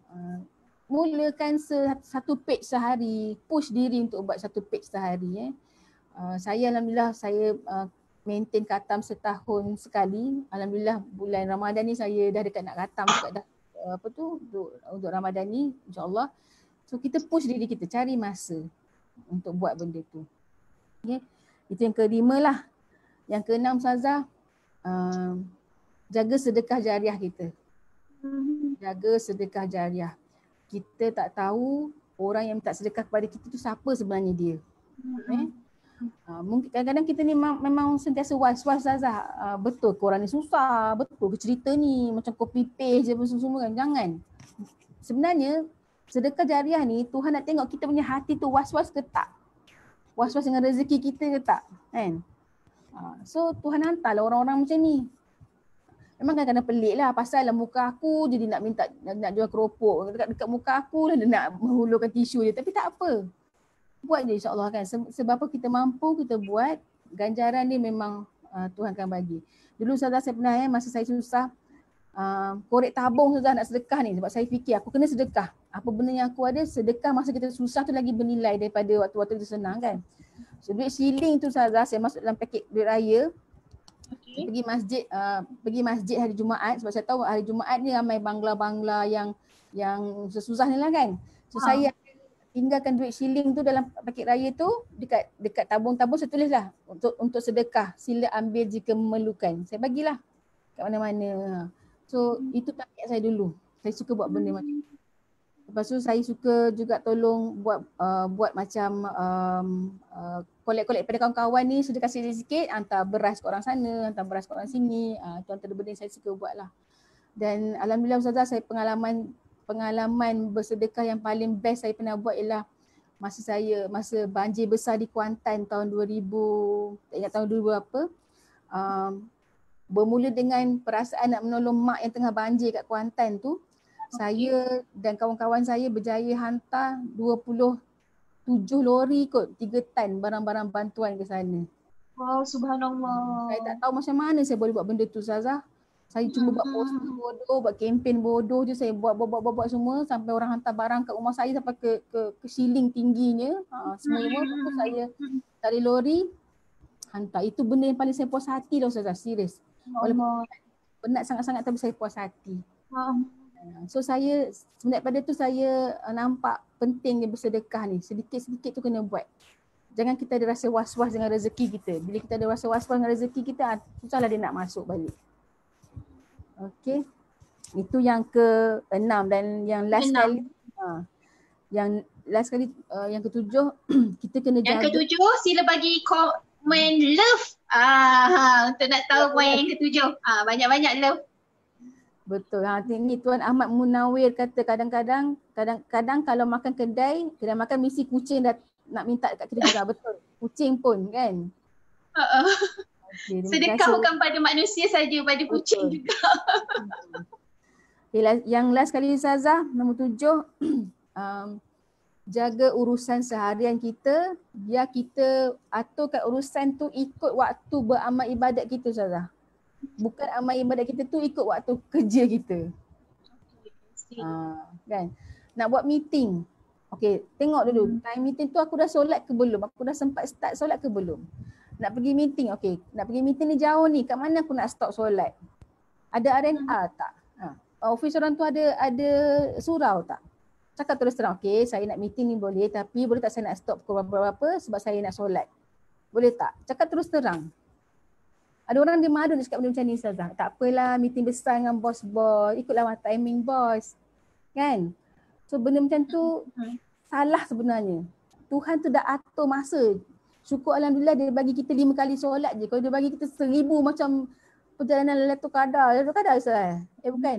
Mulakan satu page sehari, push diri untuk buat satu page sehari. Saya alhamdulillah saya maintain khatam setahun sekali. Alhamdulillah bulan Ramadan ni saya dah dekat nak khatam juga dah untuk Ramadan ni insya-Allah. So kita push diri kita, cari masa untuk buat benda tu. Okay. Itu yang kelima lah. Yang keenam Ustazah, jaga sedekah jariah kita. Jaga sedekah jariah. Kita tak tahu orang yang minta sedekah kepada kita tu siapa sebenarnya dia. Mungkin kadang-kadang kita ni memang sentiasa was-was Ustazah. Betul ke orang ni susah, betul ke cerita ni macam copy paste je semua kan. Jangan. Sebenarnya sedekah jariah ni Tuhan nak tengok kita punya hati tu was-was ke tak. Was-was dengan rezeki kita ke tak kan. So Tuhan hantarlah orang-orang macam ni. Memang kadang-kadang pelik lah pasal lah muka aku jadi nak minta nak jual keropok. Dekat muka aku lah dia nak menghulurkan tisu je. Tapi tak apa. Buat je insyaAllah kan. Sebab apa kita mampu kita buat, ganjaran ni memang Tuhan akan bagi. Dulu Ustazah saya pernah masa saya susah, korek tabung Ustazah nak sedekah ni. Sebab saya fikir aku kena sedekah. Apa benda yang aku ada, sedekah masa kita susah tu lagi bernilai daripada waktu-waktu kita senang kan. So duit shilling tu Ustazah saya masuk dalam paket duit raya. Okay. Pergi masjid hari Jumaat sebab saya tahu hari Jumaat ni ramai bangla-bangla yang susah ni lah kan. So saya tinggalkan duit shilling tu dalam paket raya tu dekat tabung-tabung saya tulis lah untuk sedekah. Sila ambil jika memerlukan. Saya bagilah kat mana-mana. So itu target saya dulu. Saya suka buat benda macam tu. Lepas tu saya suka juga tolong buat macam kolek-kolek pada kawan-kawan ni, sedekah sikit-sikit, hantar beras ke orang sana, hantar beras ke orang sini. Itu antara benda yang saya suka buat lah. Dan alhamdulillah Ustazah saya pengalaman bersedekah yang paling best saya pernah buat ialah masa banjir besar di Kuantan tahun 2000, tak ingat tahun 2000 apa. Bermula dengan perasaan nak menolong mak yang tengah banjir kat Kuantan tu. Saya dan kawan-kawan saya berjaya hantar 27 lori kot, 3 tan barang-barang bantuan ke sana. Wow, subhanallah. Saya tak tahu macam mana saya boleh buat benda tu Ustazah. Saya cuma buat poster bodoh, buat kempen bodoh je, saya buat semua sampai orang hantar barang kat rumah saya sampai ke ceiling tingginya. Semua tu saya tarik lori hantar. Itu benda yang paling saya puas hati lah Ustazah, serius. Walaupun penat sangat-sangat tapi saya puas hati. So saya sebenarnya pada tu saya nampak pentingnya bersedekah ni. Sedikit-sedikit tu kena buat. Jangan kita ada rasa was-was dengan rezeki kita. Bila kita ada rasa was-was dengan rezeki kita, susahlah dia nak masuk balik. Okey. Itu yang ke-6 dan yang last kali. Yang last kali yang ke-7 kita kena jaga. Yang ke-7 sila bagi komen love. Untuk nak tahu poin yang ke-7. Banyak-banyak love. Betul. Ini Tuan Ahmad Munawir kata kadang-kadang kalau makan kedai makan mesti kucing dah nak minta dekat kita juga. Betul. Kucing pun kan. Okay, sedekah bukan pada manusia saja, pada kucing juga. Okay, yang last kali Ustazah, nombor 7. Jaga urusan seharian kita. Biar kita aturkan urusan tu ikut waktu beramal ibadat kita Ustazah. Bukan amal ibadat kita tu ikut waktu kerja kita. Kan? Nak buat meeting. Okay, tengok dulu time meeting tu aku dah solat ke belum? Aku dah sempat start solat ke belum? Nak pergi meeting, okay. Nak pergi meeting ni jauh ni, kat mana aku nak stop solat? Ada R&R tak? Office orang tu ada surau tak? Cakap terus terang, okay saya nak meeting ni boleh tapi boleh tak saya nak stop pukul berapa sebab saya nak solat? Boleh tak? Cakap terus terang. Ada orang dia malu nak cakap benda macam ni Ustazah. Tak apalah meeting besar dengan bos-bos, ikutlah timing bos. Kan? So benda macam tu salah sebenarnya. Tuhan tu dah atur masa. Syukur alhamdulillah dia bagi kita 5 kali solat je. Kalau dia bagi kita 1000 macam perjalanan Lailatul Qadar. Lailatul Qadar Ustaz? Bukan?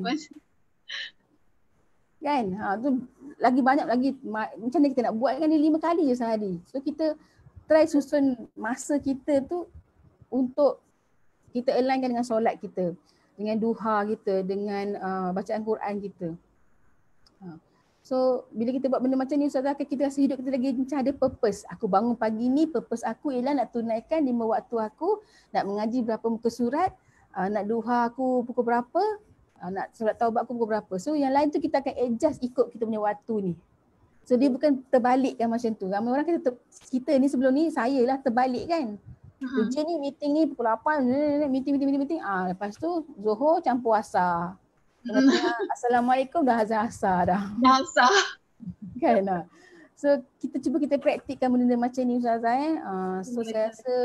Kan? Tu lagi banyak lagi macam mana kita nak buat kan, ni 5 kali je sehari. So kita try susun masa kita tu untuk kita alignkan dengan solat kita, dengan duha kita, dengan bacaan Quran kita. So bila kita buat benda macam ni, Ustazah, kita rasa hidup kita lagi macam ada purpose. Aku bangun pagi ni, purpose aku ialah nak tunaikan 5 waktu aku, nak mengaji berapa muka surat, nak duha aku pukul berapa, nak solat taubat aku pukul berapa. So yang lain tu kita akan adjust ikut kita punya waktu ni. So dia bukan terbalikkan macam tu. Ramai orang kita ni sebelum ni, saya lah terbalik kan. Kerja ni, meeting ni pukul 8, meeting. Lepas tu Zuhur campur asar. Assalamualaikum dah azan asar dah. Dah asar. Kan lah. So kita praktikkan benda-benda macam ni, Ustazah. So saya rasa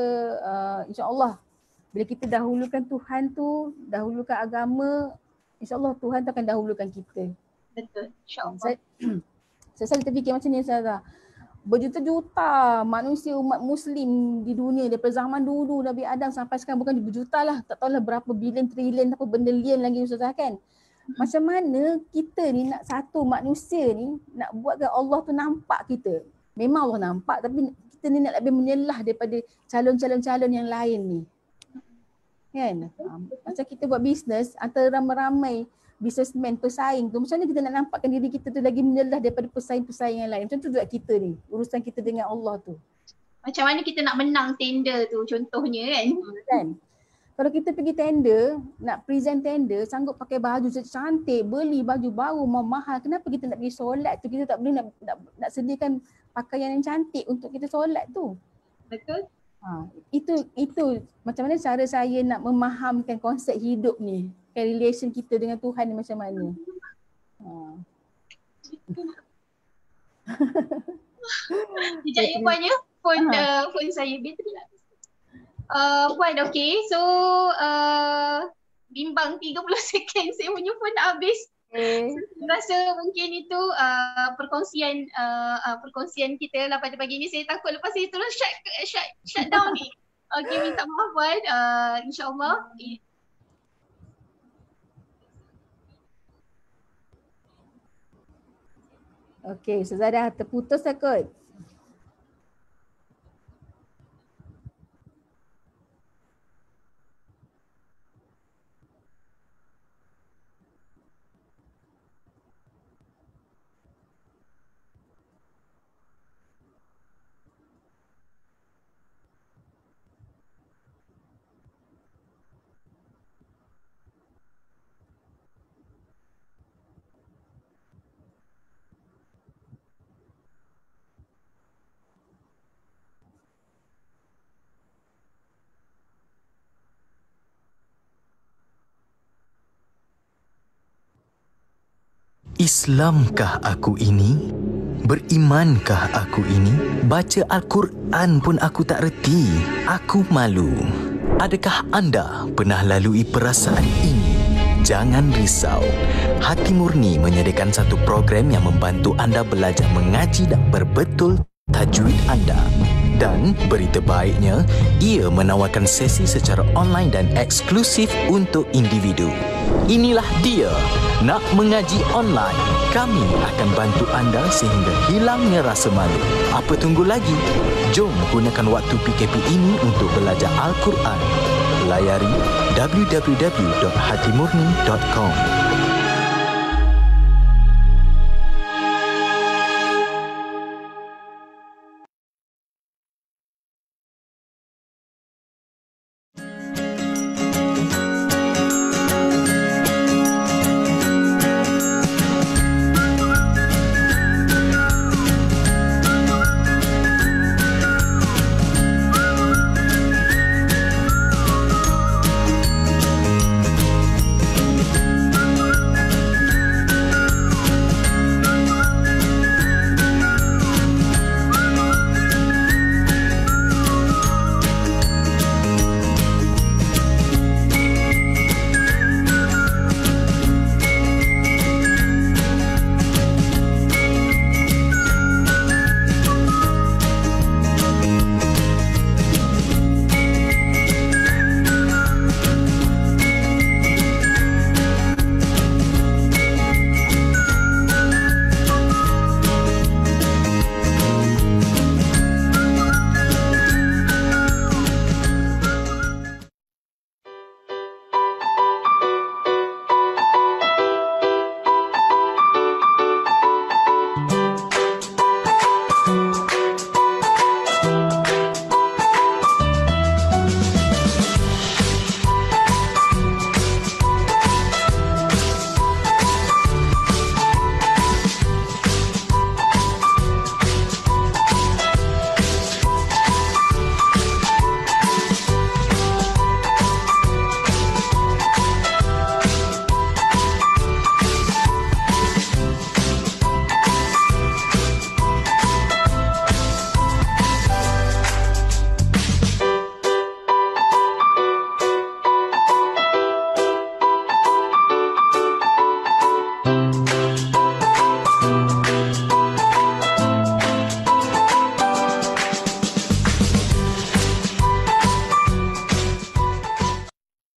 insya-Allah bila kita dahulukan Tuhan tu, dahulukan agama, insya-Allah Tuhan tu akan dahulukan kita. Betul, insya-Allah. Saya selalu terfikir macam ni, Ustazah. Berjuta-juta manusia umat Muslim di dunia daripada zaman dulu Nabi Adam sampai sekarang, bukan berjuta lah, tak tahulah berapa bilion, trilion, apa benda lian lagi, Ustazah kan. Macam mana kita ni nak satu manusia ni nak buatkan Allah tu nampak kita. Memang Allah nampak, tapi kita ni nak lebih menyelah daripada calon-calon yang lain ni. Kan? Macam kita buat bisnes, antara ramai-ramai businessman pesaing tu, macam mana kita nak nampakkan diri kita tu lagi menyelah daripada pesaing-pesaing yang lain. Macam tu juga kita ni, urusan kita dengan Allah tu. Macam mana kita nak menang tender tu contohnya kan? Kan? Kalau kita pergi tender, nak present tender, sanggup pakai baju cantik, beli baju baru, mahal. Kenapa kita nak pergi solat tu? Kita tak boleh nak sediakan pakaian yang cantik untuk kita solat tu. Betul. Itu macam mana cara saya nak memahamkan konsep hidup ni. Kan, relation kita dengan Tuhan ni macam mana. Sekejap ya Puan ya. Phone saya bateri lah. Puan, okay. So bimbang 30 second saya punya phone dah habis. Saya rasa mungkin itu perkongsian kita lah pada pagi ni. Saya takut lepas saya terus shut down ni. Okay, minta maaf Puan. InsyaAllah. Okay, Ustazah dah terputus takut. Islamkah aku ini? Berimankah aku ini? Baca Al-Quran pun aku tak reti. Aku malu. Adakah anda pernah lalui perasaan ini? Jangan risau. Hati Murni menyediakan satu program yang membantu anda belajar mengaji dan berbetul tajwid anda. Dan berita baiknya, ia menawarkan sesi secara online dan eksklusif untuk individu. Inilah dia, Nak Mengaji Online. Kami akan bantu anda sehingga hilangnya rasa malu. Apa tunggu lagi? Jom gunakan waktu PKP ini untuk belajar Al-Quran. Layari www.hatimurni.com.